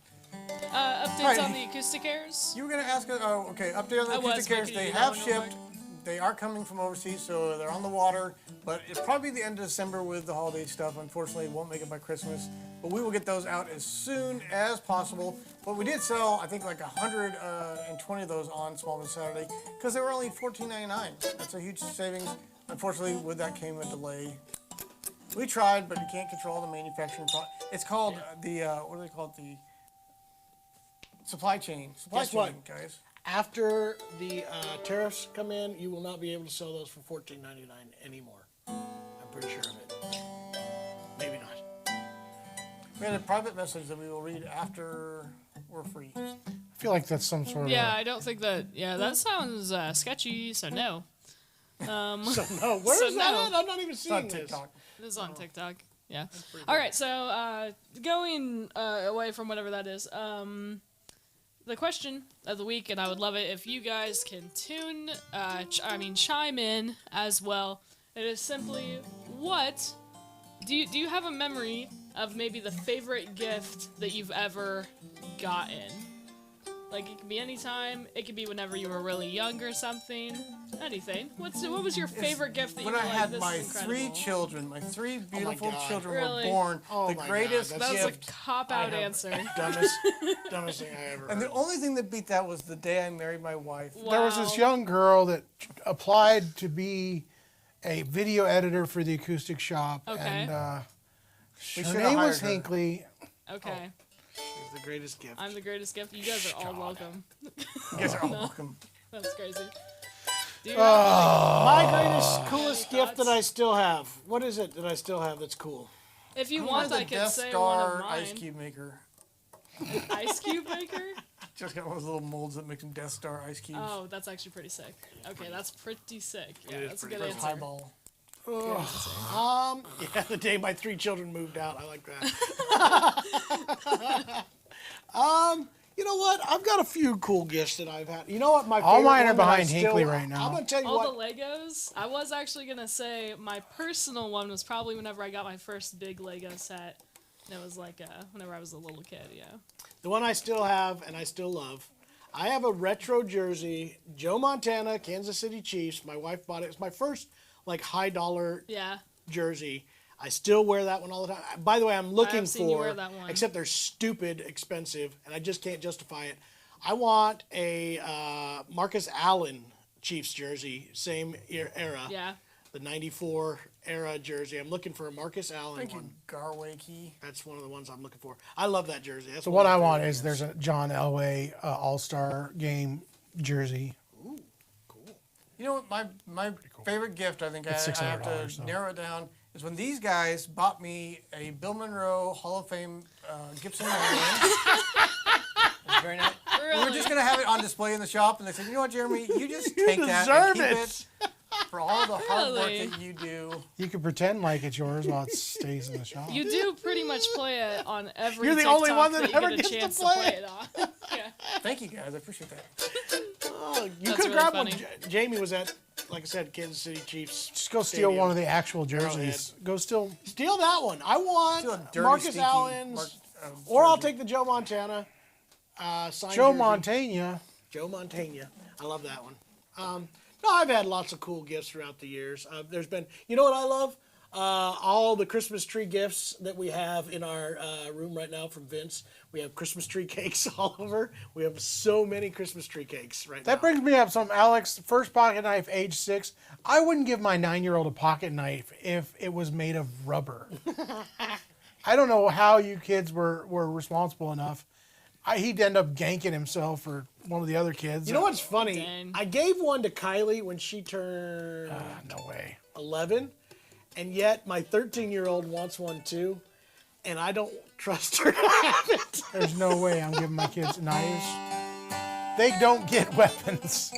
Updates Right. on the acoustic airs? You were going to ask us, oh, okay, update on the I was acoustic airs. making They you have that one real shipped. They are coming from overseas, so they're on the water. But it's probably the end of December with the holiday stuff. Unfortunately, it won't make it by Christmas. But we will get those out as soon as possible. But we did sell, I think, like 120 of those on Small Business Saturday because they were only $14.99. That's a huge savings. Unfortunately, with that came a delay. We tried, but you can't control the manufacturing. It's called what do they call it? The supply chain. Guess chain, what? guys. After the tariffs come in, you will not be able to sell those for $14.99 anymore. I'm pretty sure of it. Maybe not. We had a private message that we will read after we're free. I feel like that's some sort of. Yeah, I don't think that. Yeah, that sounds sketchy. So no. So no, where is So that no. at? I'm not even It's on seeing this. TikTok. This is on TikTok. Yeah. All right. So going away from whatever that is. The question of the week, and I would love it if you guys can chime in as well. It is simply, what do you have a memory of maybe the favorite gift that you've ever gotten? Like, it can be any time. It could be whenever you were really young or something. Anything. What was your favorite gift that you When were I like, had this my is 3 incredible? children, my 3 beautiful God. children Really? were born, Oh the my God, greatest that's That was a gift. cop-out answer. Dumbest thing I ever And the heard. only thing that beat that was the day I married my wife. There was this Wow. young girl that applied to be a video editor for the Acoustic Shop, Okay. and her should've name was hired her. Hinckley. Okay. It's the greatest gift. I'm the greatest gift. You guys are all welcome. You guys are all welcome. That's crazy. Do you My greatest, coolest any gift that I still have. What is it that I still have that's cool? if you I want, wanted I the could Death say Star one of mine. ice cube maker. Ice cube maker? Just got one of those little molds that make them Death Star ice cubes. Oh, that's actually pretty sick. Okay, that's pretty sick. Yeah, that's a good Pretty answer. highball. Yeah, the day my 3 children moved out. I like that. You know what? I've got a few cool gifts that I've had. You know what? My All favorite mine are one that I behind Hinckley right now. I'm gonna tell you All what. the Legos. I was actually gonna say my personal one was probably whenever I got my first big Lego set. And it was like whenever I was a little kid. Yeah. The one I still have and I still love. I have a retro jersey, Joe Montana, Kansas City Chiefs. My wife bought it. It's my first like high dollar Yeah. jersey. I still wear that one all the time. By the way, I'm looking have seen you for, wear that one. except they're stupid expensive, and I just can't justify it. I want a Marcus Allen Chiefs jersey, same era, Yeah. the '94 era jersey. I'm looking for a Marcus Allen Thank you, one. Garway Key. That's one of the ones I'm looking for. I love that jersey. That's So one what of I my want favorite is there's gifts. a John Elway All-Star Game jersey. You know what? My favorite gift, I think I It's have to $600, so. narrow it down, is when these guys bought me a Bill Monroe Hall of Fame Gibson mandolin. It's very nice. We were just going to have it on display in the shop, and they said, you know what, Jeremy? You just take that and deserve keep it." it for all the hard work Really? that you do. You can pretend like it's yours while it stays in the shop. You do pretty much play it on every You're the TikTok only one that you ever get a gets to chance play play it. it on. Yeah. Thank you, guys. I appreciate that. Oh, you That's could have really grabbed one. funny. Jamie was at, like I said, Kansas City Chiefs. Just go steal Stadium. one of the actual jerseys. Go steal. Steal that one. I Still a want dirty, Marcus stinky Allen's, or I'll take the Joe Montana. Signed Joe jersey. Montana. Joe Montana. I love that one. No, I've had lots of cool gifts throughout the years. There's been, you know what I love? All the Christmas tree gifts that we have in our room right now from Vince. We have Christmas tree cakes all over. We have so many Christmas tree cakes right now. That brings me up some, Alex, first pocket knife, age 6. I wouldn't give my 9-year-old a pocket knife if it was made of rubber. I don't know how you kids were responsible enough. He'd end up ganking himself or one of the other kids. You know what's funny? Dang. I gave one to Kylie when she turned No way. 11, and yet my 13-year-old wants one too, and I don't trust her to have it. There's no way I'm giving my kids knives. They don't get weapons.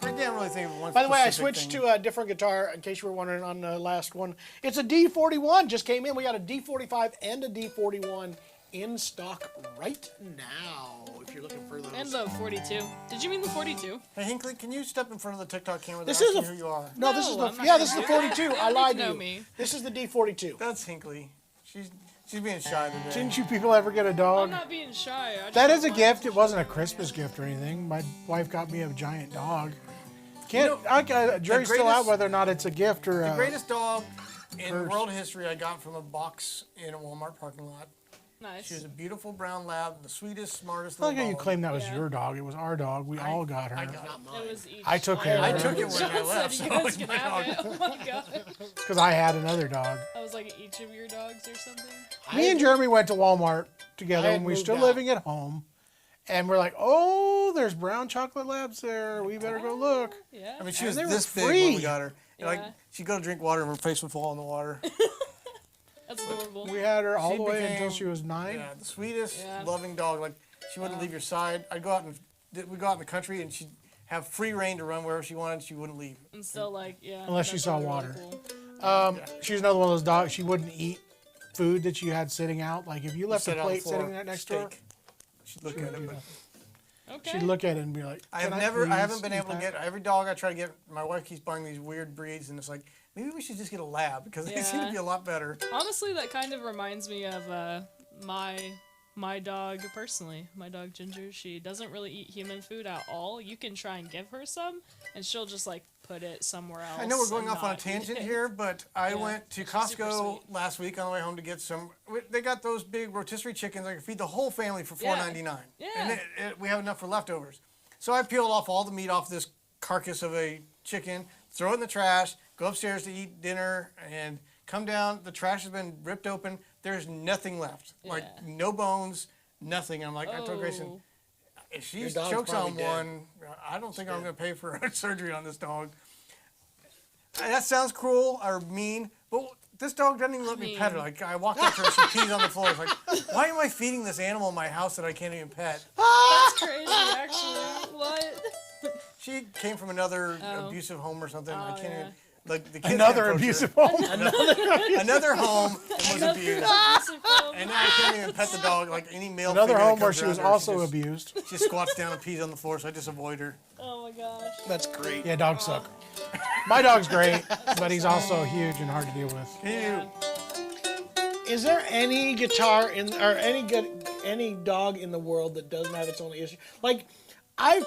I can't really think of one. By the way, I specific switched thing. to a different guitar, in case you were wondering on the last one. It's a D41, just came in. We got a D45 and a D41 in stock right now, if you're looking for those. And the 42. Did you mean the 42? Hey, Hinckley, can you step in front of the TikTok camera? This They're is asking a- who you are. No, this is No, the I'm not yeah, gonna this is the do that. 42. I You lied to know you. me. This is the D42. That's Hinckley. She's being shy today. Didn't you people ever get a I'm dog? not being shy. I just That don't is a want- gift. It wasn't a Christmas gift or anything. My wife got me a giant dog. Can't jury's still out greatest- whether or not it's a gift or The a... greatest dog in First. world history I got from a box in a Walmart parking lot. Nice. She was a beautiful brown lab, the sweetest, smartest I like how little you dog. claim that was Yeah. your dog. It was our dog. We all got her. I got it. It was each. I took care of I her. took it when I John left, said so you guys it's can my have dog. it. Oh my god. Because I had another dog. That was like each of your dogs or something. Me and Jeremy went to Walmart together I when had we were moved still out. living at home. And we're like, oh, there's brown chocolate labs there. We better go look. Yeah. I mean, she And was they were this big free. when we got her. Like, Yeah. she'd go to drink water and her face would fall in the water. That's adorable. We had her all She the way became- until she was 9. Yeah, the sweetest, Yeah. loving dog. Like, she wouldn't leave your side. I'd go out and we'd go out in the country and she'd have free reign to run wherever she wanted. She wouldn't leave. And still like, yeah. Unless you that's saw really water. cool. She was another one of those dogs. She wouldn't eat food that you had sitting out. Like if you left a Sit on the plate floor, sitting right next to her, steak. She'd look at it. But Okay. she'd look at it and be like, I "Can have never, I please haven't been eat able to that?" get every dog I try to get. My wife keeps buying these weird breeds, and it's like maybe we should just get a lab because they seem to Yeah. be a lot better. Honestly, that kind of reminds me of my dog personally. My dog Ginger, she doesn't really eat human food at all. You can try and give her some, and she'll just like put it somewhere else. I know we're going and off on a not eat tangent it. here, but I Yeah. went to She's super Costco sweet. last week on the way home to get some. They got those big rotisserie chickens. I can feed the whole family for Yeah. $4.99. Yeah. And we have enough for leftovers. So I peeled off all the meat off this carcass of a chicken, throw it in the trash, go upstairs to eat dinner, and come down. The trash has been ripped open. There's nothing left. Like Yeah. no bones, nothing. I'm like, I told Grayson, Oh, if she Your dog's chokes on probably dead. one, I don't think I'm going to pay for surgery on this dog. That sounds cruel or mean, but This dog doesn't even let me pet her. Like, I walked up to her, she pees on the floor. It's like, why am I feeding this animal in my house that I can't even pet? That's crazy, actually. What? She came from another abusive home or something. I can't even. Like the kids Another can't approach abusive her. home. Another home and was abused. And now I can't even pet the dog. Like any male. Another figure that home where comes she was around her, also just- abused. She squats down and pees on the floor, so I just avoid her. Oh my gosh. That's great. Yeah, dogs suck. My dog's great, but he's also huge and hard to deal with. Yeah. Is there any guitar or any dog in the world that doesn't have its own issue? Like, I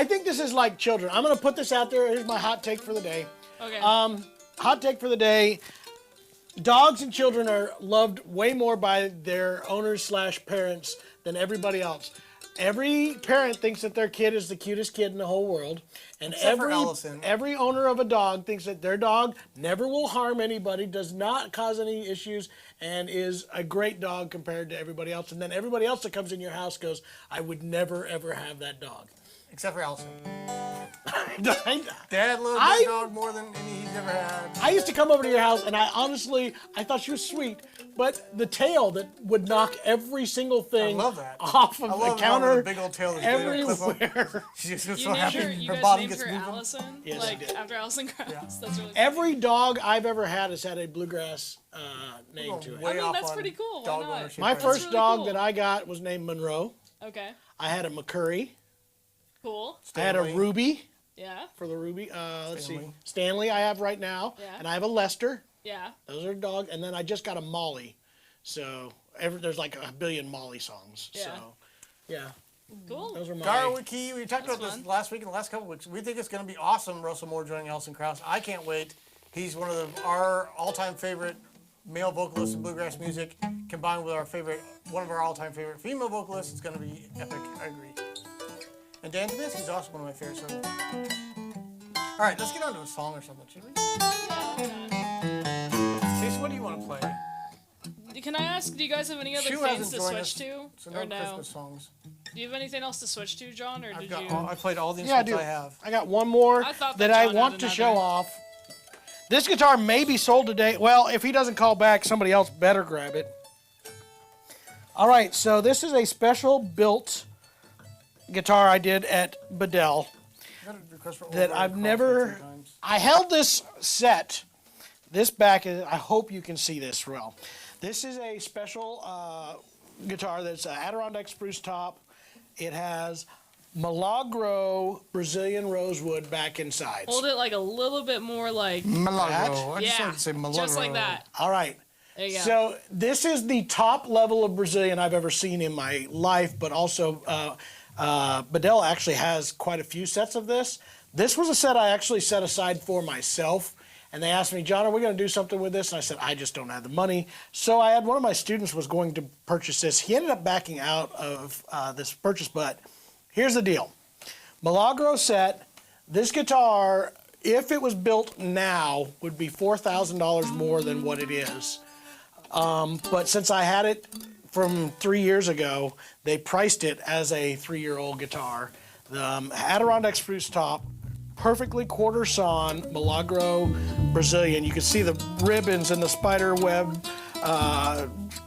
think this is like children. I'm gonna put this out there. Here's my hot take for the day. Okay. Hot take for the day. Dogs and children are loved way more by their owners / parents than everybody else. Every parent thinks that their kid is the cutest kid in the whole world, and Except for Allison. every owner of a dog thinks that their dog never will harm anybody, does not cause any issues, and is a great dog compared to everybody else. And then everybody else that comes in your house goes, "I would never ever have that dog." Except for Allison. I Dad loved that dog more than any he's ever had. used to come over to your house, and I thought she was sweet, but the tail that would knock every single thing I love that. off of I the love counter the big old tail that's everywhere. She just gets You so named happy. her, you Her guys body named gets her moving. Allison? Yes, I like, did. after Allison Krauss. That's really cool. Every dog I've ever had has had a bluegrass name to it. Way I mean, off that's on pretty cool. Why dog not? ownership My rights. first really dog cool. that I got was named Monroe. Okay. I had a McCurry. Cool. I had a Stanley. Ruby Yeah. for the Ruby. Let's see. Stanley. Stanley I have right now. Yeah. And I have a Lester. Yeah. Those are dogs. And then I just got a Molly. So there's like a billion Molly songs. Yeah. So, yeah. Cool. Those are my... Garwood Key, we talked That's about this fun. last week and the last couple weeks. We think it's going to be awesome, Russell Moore joining Alison Krauss. I can't wait. He's one of our all-time favorite male vocalists in bluegrass music, combined with one of our all-time favorite female vocalists. It's going to be epic. I agree. And Dan Damasky's also one of my favorites. So. All right, let's get on to a song or something, should we? Chase, what do you want to play? Can I ask, do you guys have any other Shu things hasn't to joined switch us, to? so Or no no? Christmas songs. Do you have anything else to switch to, John? Or did you? I played all the Yeah, I instruments do. I have. I got one more I thought that that I John had want to show another. off. This guitar may be sold today. Well, if he doesn't call back, somebody else better grab it. All right, so this is a special built guitar I did at Bedell I got a request for that Old I've Road never... Crawford 2 times. I held this set. This back is... I hope you can see this well. This is a special guitar that's an Adirondack spruce top. It has Milagro Brazilian rosewood back and sides. Hold it like a little bit more like. Milagro. I just Yeah. wanted to say Milagro. Just like that. All right. There you go. So this is the top level of Brazilian I've ever seen in my life, but also Bedell actually has quite a few sets of this. This was a set I actually set aside for myself, and they asked me, John, are we going to do something with this? And I said, I just don't have the money. So I had one of my students was going to purchase this. He ended up backing out of this purchase, but here's the deal. Milagro set, this guitar, if it was built now, would be $4,000 more than what it is. But since I had it from 3 years ago, they priced it as a 3-year-old guitar. The Adirondack spruce top, perfectly quarter sawn, Milagro Brazilian. You can see the ribbons and the spider web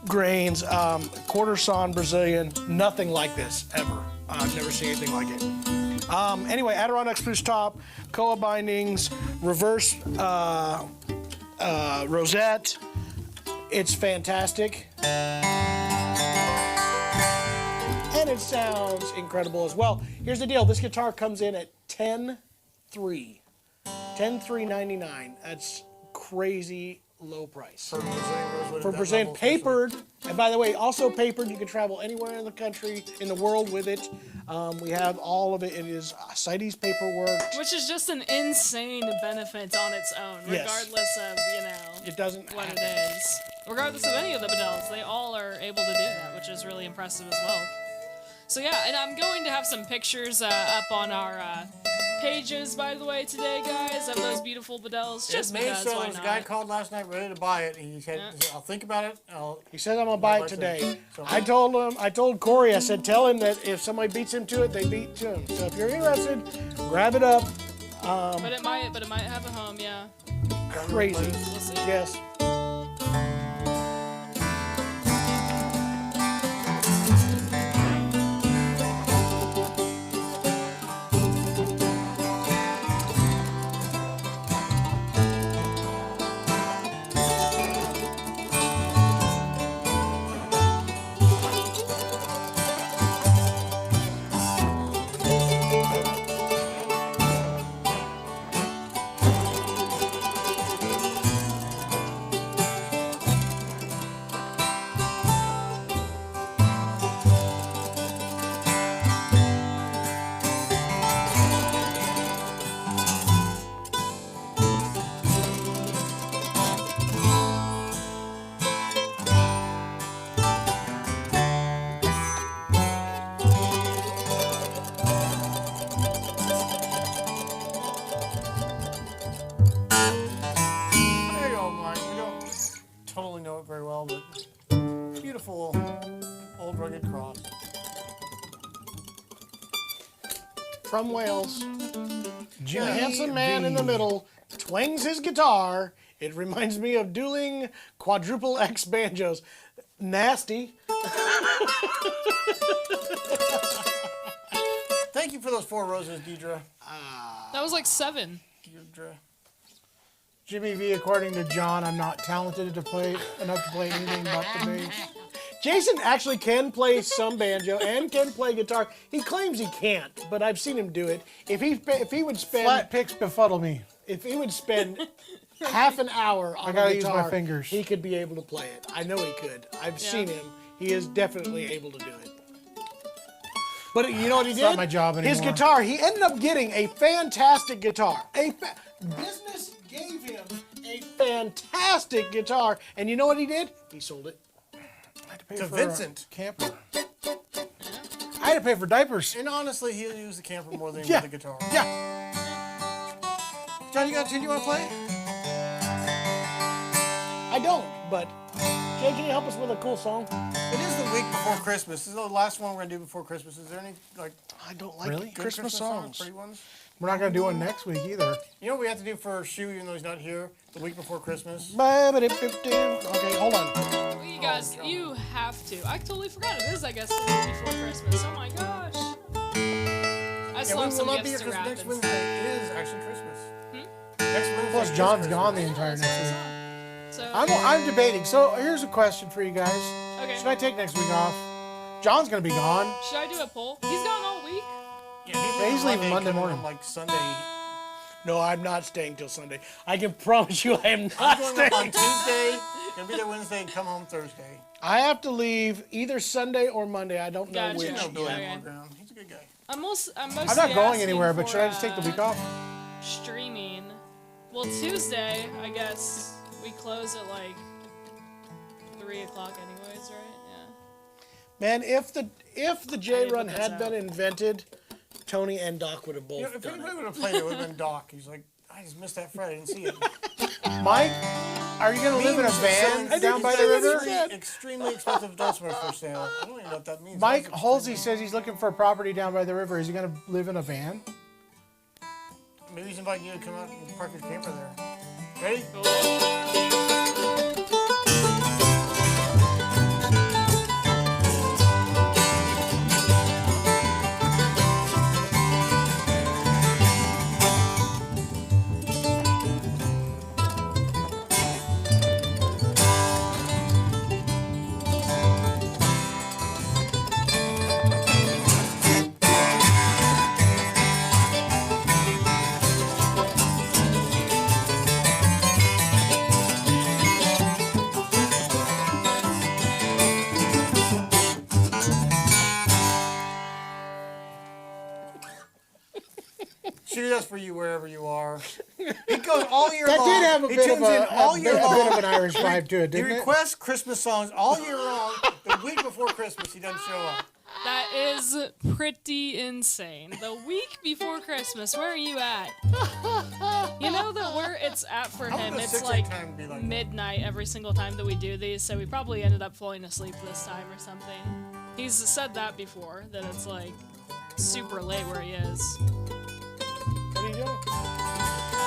grains, quarter sawn Brazilian. Nothing like this ever. I've never seen anything like it. Anyway, Adirondack spruce top, koa bindings, reverse rosette. It's fantastic. And it sounds incredible as well. Here's the deal. This guitar comes in at $10,300. $10,399. That's crazy low price. For Brazilian rosewood. For at that Brazilian, level, especially. papered. And by the way, also papered. You can travel anywhere in the country, in the world with it. We have all of it. It is CITES paperwork. Which is just an insane benefit on its own, Yes. regardless of, you know, It doesn't what have it is. Regardless of any of the Bedells, they all are able to do that, which is really impressive as well. So yeah, and I'm going to have some pictures up on our pages, by the way, today, guys, of those beautiful Bedells. Just It may because, sell. why There's a not? guy called last night ready to buy it. He said, I'll think about it. He says I'm gonna buy it like to- today. so- I told Corey, I said, tell him that if somebody beats him to it, they beat to him. So if you're interested, grab it up. But it might have a home, yeah. Crazy. We'll see. Yes. from Wales. Jimmy The handsome man in the V. middle twangs his guitar. It reminds me of dueling quadruple X banjos. Nasty. Thank you for those 4 roses, Deidre. That was like 7. Deidre. Jimmy V, according to John, I'm not talented enough to play anything but the bass. Jason actually can play some banjo and can play guitar. He claims he can't, but I've seen him do it. If he would spend Flat picks befuddle me. if he would spend half an hour on gotta a use guitar, my fingers. he could be able to play it. I know he could. I've seen him. He is definitely able to do it. But you know what he did? not my job His anymore. guitar, he ended up getting a fantastic guitar. Business gave him a fantastic guitar, and you know what he did? He sold it. I had to pay To for Vincent. a camper. I had to pay for diapers. And honestly, he'll use the camper more than he Yeah. would the guitar. Yeah. John, you got a tune you want to play? I don't, but Jay, can you help us with a cool song? It is the week before Christmas. This is the last one we're going to do before Christmas. Is there any I don't like Really? good Christmas songs. Pretty ones? We're not going to do one next week either. You know what we have to do for Shu, even though he's not here, the week before Christmas? Okay, hold on. Well, you guys, you have to. I totally forgot it is, I guess, the week before Christmas. Oh my gosh. I still have some not be gifts here to because wrap. next and Wednesday is actually Christmas. Next Wednesday. Plus, is John's Christmas. gone the entire next week. So, I'm debating. So here's a question for you guys. okay. Should I take next week off? John's going to be gone. Should I do a poll? He's gone all week. Yeah, he's leaving Monday coming morning. home, like Sunday. No, I'm not staying till Sunday. I can promise you I am I'm not going up on staying. Tuesday, gonna be there Wednesday, and come home Thursday. I have to leave either Sunday or Monday. I don't know Gotcha. which. You know Billy Okay. Brown. He's a good guy. I'm mostly I'm not going asking anywhere, but for, should I just take the week off? Streaming. Well, Tuesday, I guess we close at like 3 o'clock, anyways, right? Yeah. Man, if the J need to run put this had been out. invented, Tony and Doc would have both You know, if done anybody it. would have played it, it would have been Doc. He's like, I just missed that Friday. I didn't see it. Mike, are you going to live in a van down by the river? Extremely expensive Dulcimer for sale. I don't even know what that means. Mike What's Halsey extremely- says he's looking for a property down by the river. Is he going to live in a van? Maybe he's inviting you to come out and park your camper there. Ready? She does for you wherever you are. He goes all year That long. did have a He bit of tunes in all a year bit long. of an Irish vibe to it, He didn't it? requests Christmas songs all year long. The week before Christmas, he doesn't show up. That is pretty insane. The week before Christmas, where are you at? You know that where it's at for How would him, the it's 6 like time be like that? midnight every single time that we do these, so we probably ended up falling asleep this time or something. He's said that before, that it's like super late where he is. What are you doing?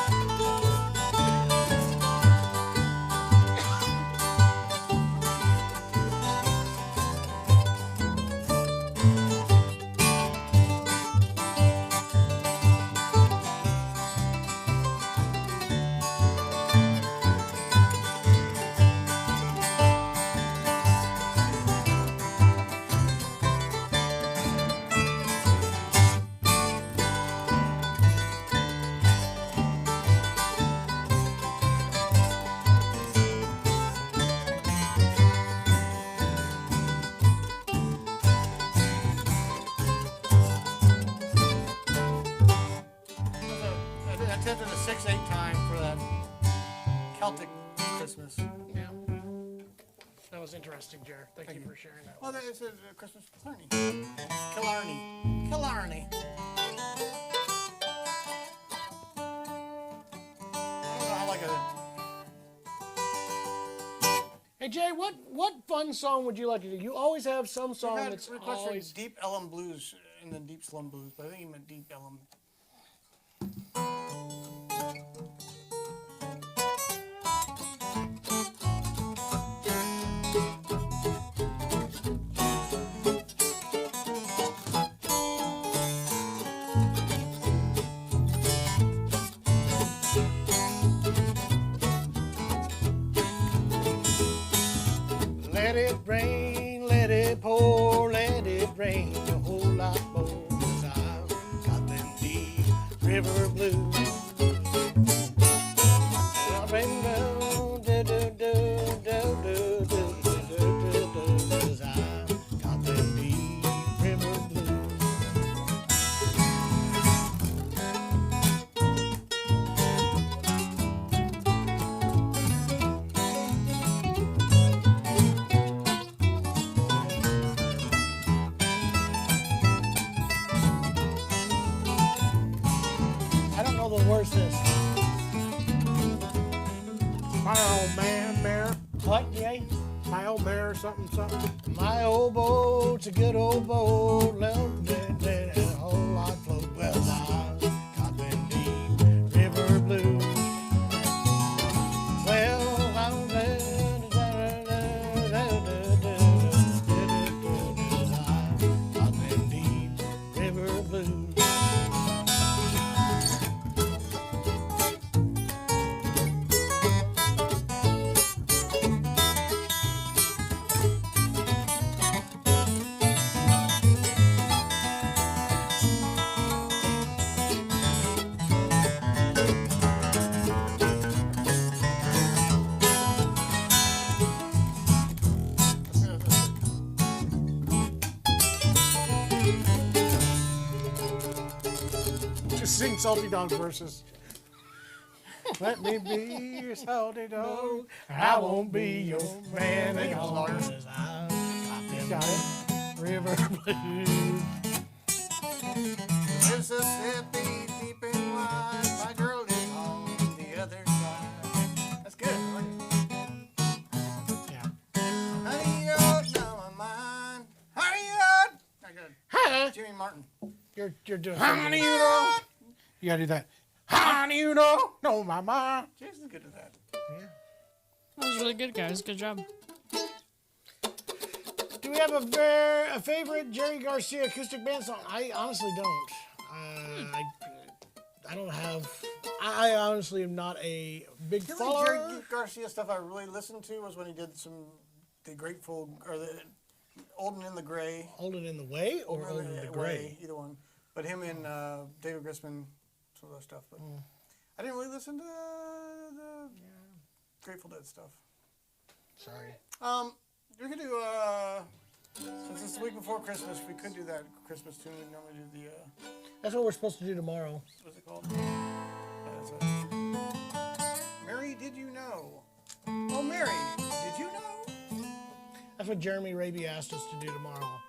I attempted a 6/8 time for that Celtic Christmas. Yeah. That was interesting, Jared. Thank you for sharing that. Well, that is a Christmas Killarney. Killarney. I don't know how like Hey Jay, what fun song would you like to do? You always have some a song had that's request for always. Deep Ellum Blues, and then deep slum blues, but I think he meant deep element. Let it rain, let it pour, let it rain a whole lot more. 'Cause I've got them deep river blues. I've been down, do, do, do, do, do, do, do, do, do, 'cause I've got them deep river blues. I don't know the words to this. My old man, mare. What, Jay? My old mare, something, something. My old boat's a good old boat, let a whole lot float. Well, I've got them deep river blues. Well, I'm I've got them deep river blues. Just sing Salty Dog verses. Let me be your salty dog. I won't be your man any longer. Got it. River blues. Mississippi, deep and wide, my girl is on the other side. That's good. I like it. Yeah. Honey, you're on my mind. Honey, you're... Not good. Huh? Jimmy Martin. You're doing honey, you know. You gotta do that. Honey, you know my mind. Jason's good at that. That was really good, guys. Good job. Do we have a favorite Jerry Garcia acoustic band song? I honestly don't. I don't have. I honestly am not a big The only follower. Jerry Garcia stuff I really listened to was when he did the Grateful, or the Old and in the Gray. Old and in the Way or Old and in the Gray? Either one. But him and David Grisman, some of those stuff. But I didn't really listen to the Grateful Dead stuff. Sorry. We could do, since it's the week before Christmas, we could do that Christmas tune. We normally do the, That's what we're supposed to do tomorrow. what's it called? Mary, did you know? Oh, Mary, did you know? That's what Jeremy Raby asked us to do tomorrow.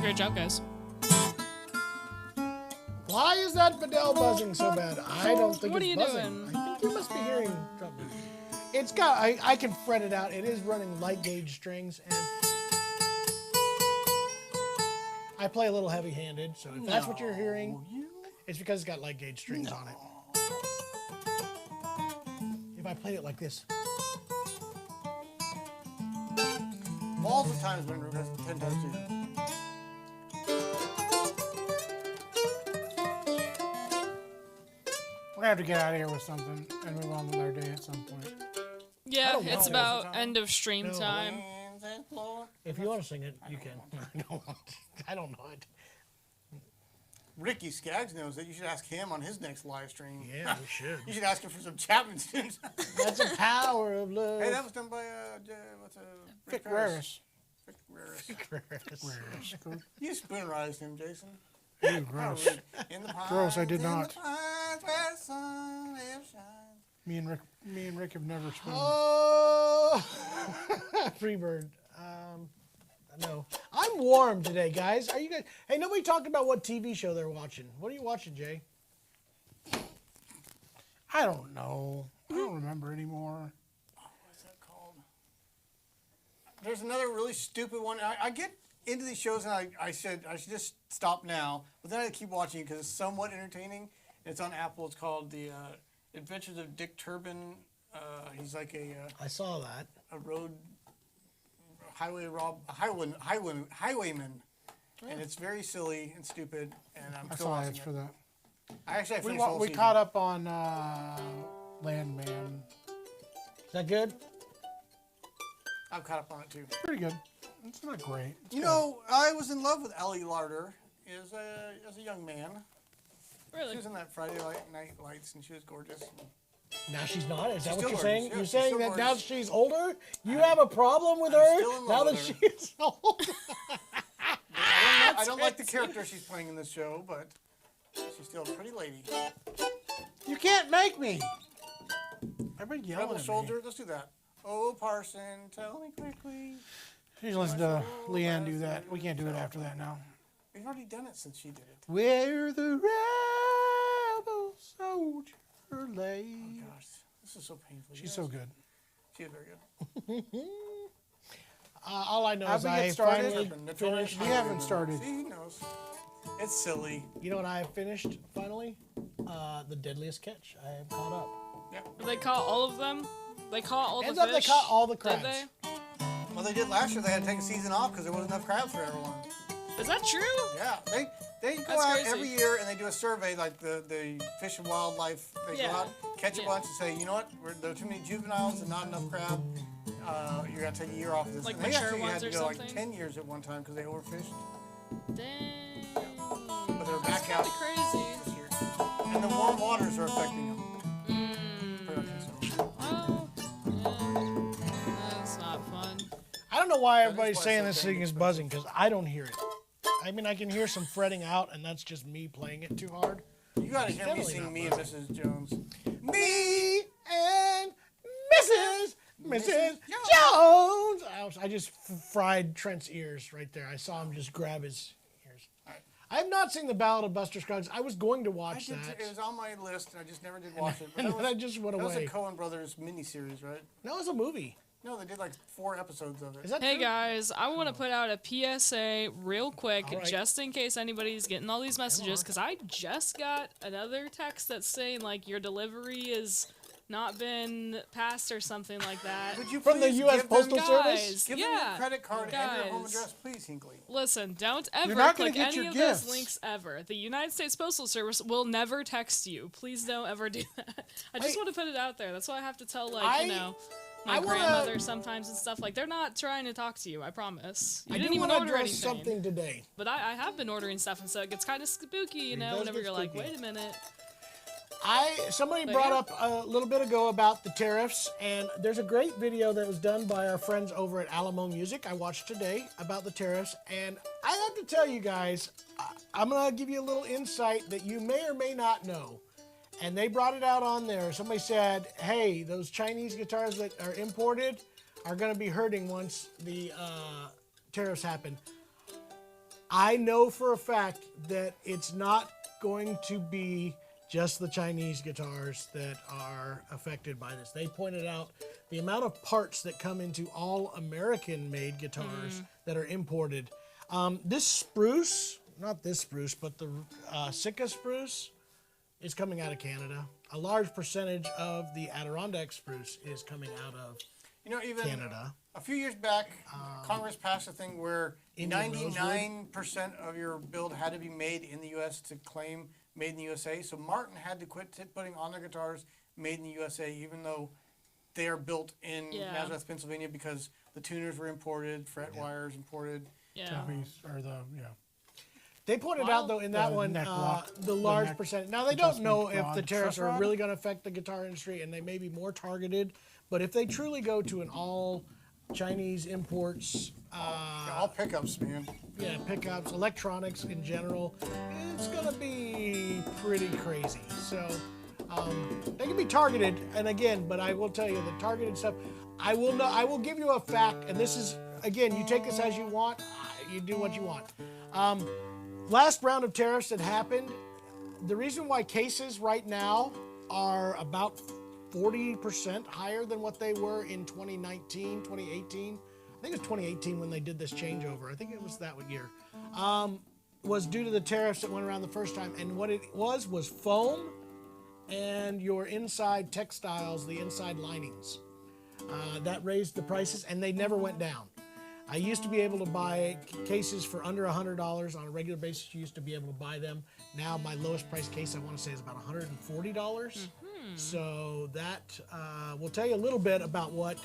Great job, guys. Why is that Fidel buzzing so bad? I don't think What are it's you buzzing. doing? I think you must be hearing something. It's got, I can fret it out. It is running light gauge strings, and I play a little heavy-handed, so if that's what you're hearing, it's because it's got light gauge strings on it. If I played it like this. Balls of times been 10 times too. We're gonna have to get out of here with something and move on with our day at some point. Yeah, don't it's know. about end of stream No. time. If you want to sing it, you can. I don't want to. I don't know it. Ricky Skaggs knows that. You should ask him on his next live stream. Yeah, we should. You should ask him for some Chapman tunes. That's the power of love. Hey, that was done by Vic Raris. Rick Raris. Raris. You spoonerized him, Jason. Ew, gross. In the pines, Gross, I did in not. the pines where the sun ever shines. Me and Rick have never spoken. Oh, Freebird. No, I'm warm today, guys. Are you guys? Hey, nobody talked about what TV show they're watching. What are you watching, Jay? I don't know. I don't remember anymore. What's that called? There's another really stupid one. I get into these shows and I said I should just stop now, but then I keep watching it because it's somewhat entertaining. It's on Apple. It's called The Adventures of Dick Turpin. He's like I saw that. a road highwayman, and it's very silly and stupid. And I'm I still saw watching ads it. for that. I finished the We whole season. caught up on Landman. Is that good? I'm caught up on it too. Pretty good. It's not great. It's You good. know, I was in love with Ellie Larder as a young man. She Really? was in that Friday Night Lights, and she was gorgeous. Now she's not. Is that She's what you're still saying? gorgeous. Yeah, You're she's saying still that now gorgeous. she's older, you have a problem with I'm her still in love now that with her. she is older. I don't like the character she's playing in this show, but she's still a pretty lady. You can't make me. Everybody yelling Rebel at Soldier, let's do that. Oh, Parson, tell me quickly. me. You should listen to Leanne do that. We can't do it after that now. We've already done it since she did it. Where the rebel soldier lay. Gosh, this is so painful. She's so good. She is very good. All I know How'd is we I get started? finally Notorious finished. We haven't started. See, he knows. It's silly. You know what I have finished finally? The Deadliest Catch. I have caught up. Did they caught all of them? They caught all Ends the up fish? they caught all the Did crabs. they? Well, they did last year. They had to take a season off because there wasn't enough crabs for everyone. Is that true? Yeah, they go That's out crazy. every year and they do a survey, like the Fish and Wildlife. They Yeah. go out, catch a Yeah. bunch, and say, you know what, there are too many juveniles and not enough crab. You're gonna take a year off of this. Like And they mature actually had ones to or go like something? 10 years at one time because they overfished. Dang. But they're That's back out kinda crazy. this year, and the warm waters are affecting them. Mm. Oh, yeah. That's not fun. I don't know why is everybody's why saying it's this so thing dang is buzzing because I don't hear it. I mean, I can hear some fretting out, and that's just me playing it too hard. You gotta hear me definitely sing not me and Mrs. Jones. Me and Mrs. Jones. Jones. I just fried Trent's ears right there. I saw him just grab his ears. Alright. I have not seen the Ballad of Buster Scruggs. I was going to I watch did, that. it was on my list, and I just never did watch it. But And that then I just went that was away. a Coen Brothers miniseries, right? That was a movie. No, they did like 4 episodes of it. Is that Hey true? guys, I want to put out a PSA real quick, All right. just in case anybody's getting all these messages, because I just got another text that's saying like your delivery has not been passed or something like that. Would you From the please U.S. give Postal them, Service? Guys, Give them yeah, your credit card and your home guys. address, please, Hinkley. Listen, don't ever not gonna click get any your of gifts. those links ever. The United States Postal Service will never text you. Please don't ever do that. I just want to put it out there. That's why I have to tell, like, I you know, I my wanna- grandmother sometimes and stuff. Like, they're not trying to talk to you, I promise. You I didn't do even want to order address anything. something today. But I have been ordering stuff, and so it gets kind of spooky, you know, does whenever get you're like, spooky. wait a minute. Somebody But brought yeah. up a little bit ago about the tariffs, and there's a great video that was done by our friends over at Alamo Music. I watched today about the tariffs, and I have to tell you guys, I'm gonna give you a little insight that you may or may not know. and they brought it out on there. Somebody said, hey, those Chinese guitars that are imported are going to be hurting once the tariffs happen. I know for a fact that it's not going to be just the Chinese guitars that are affected by this. They pointed out the amount of parts that come into all American-made guitars that are imported. This spruce, not this spruce, but the Sitka spruce is coming out of Canada. A large percentage of the Adirondack spruce is coming out of even Canada. a few years back, Congress passed a thing where Indian 99% of your build had to be made in the U.S. to claim made in the USA. So Martin had to quit putting on their guitars made in the USA, even though they are built in Nazareth, Pennsylvania, because the tuners were imported, fret wires imported. Yeah. They pointed out, though, in that The one, neck lock, the large percentage. Now, they don't know if the rod. tariffs Truss are rod? really going to affect the guitar industry, and they may be more targeted. But if they truly go to an all Chinese imports, All pickups, man. pickups, electronics in general, it's going to be pretty crazy. So they can be targeted, and again, but I will tell you the targeted stuff. I will give you a fact, and this is again, you take this as you want. You do what you want. Last round of tariffs that happened, the reason why cases right now are about 40% higher than what they were in 2019, 2018. I think it was 2018 when they did this changeover. I think it was that year. Was due to the tariffs that went around the first time. And what it was foam and your inside textiles, the inside linings. That raised the prices, and they never went down. I used to be able to buy cases for under $100 on a regular basis. You used to be able to buy them. Now my lowest price case, I want to say, is about $140. So that will tell you a little bit about what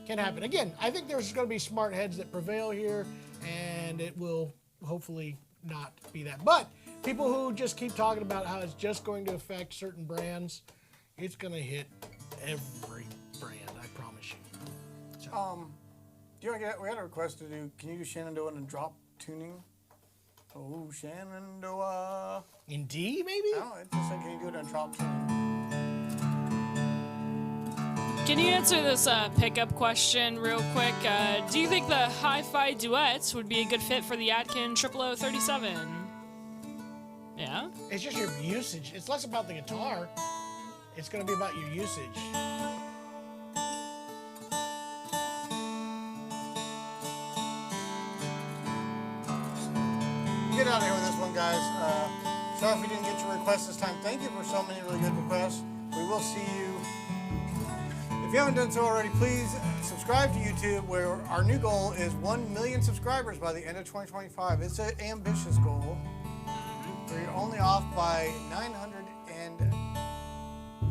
can happen. Again, I think there's going to be smart heads that prevail here, and it will hopefully not be that. But people who just keep talking about how it's just going to affect certain brands, it's going to hit every brand, I promise you. So. We had a request to do. Can you do Shenandoah and drop tuning? Oh, Shenandoah. In D, maybe? No, it just said, can you do it on drop tuning? Can you answer this pickup question real quick? Do you think the hi-fi duets would be a good fit for the Atkin 0037? Yeah? It's just your usage. It's less about the guitar. It's going to be about your usage. Get out of here with this one, guys. Sorry if we didn't get your request this time. Thank you for so many really good requests. We will see you. If you haven't done so already, please subscribe to YouTube, where our new goal is 1 million subscribers by the end of 2025. It's an ambitious goal. We're only off by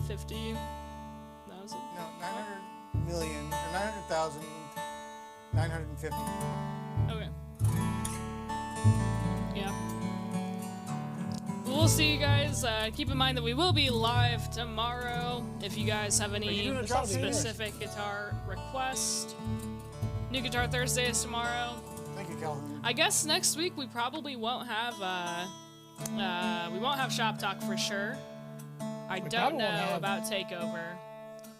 50,000? No, 900 million, or 900,000, 950. Okay. Yeah. We'll see you guys. Keep in mind that we will be live tomorrow. If you guys have any specific guitar request. New Guitar Thursday is tomorrow. Thank you, Calvin. I guess next week we probably won't have Shop Talk for sure. I don't know about Takeover.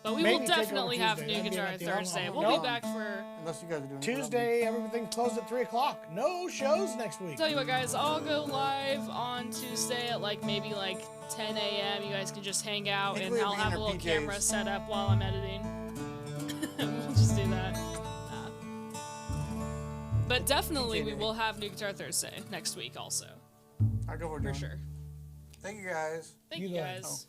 But we will Maybe definitely Takeover have Tuesday. New That'd be Guitar like the Thursday. only- We'll No. be back for... Unless you guys are doing it. Tuesday, everything closed at 3 o'clock. No shows next week. Tell you what, guys, I'll go live on Tuesday at maybe 10 a.m. You guys can just hang out, and I'll have a little camera set up while I'm editing. We'll just do that. But definitely, we will have New Guitar Thursday next week also. I'll go For sure. Thank you, guys. Thank you guys.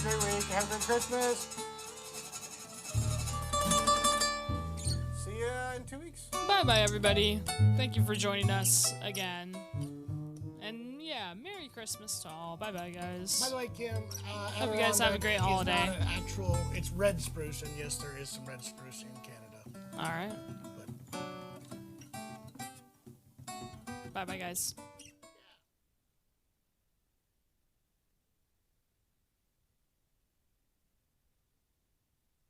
great week. Have a great Christmas. See ya in 2 weeks. Bye-bye, everybody. Thank you for joining us again. And yeah, Merry Christmas to all. Bye-bye, guys. By the way, Kim, Hope you guys have a great holiday. It's red spruce, and yes, there is some red spruce in Canada. All right. But Bye-bye, guys.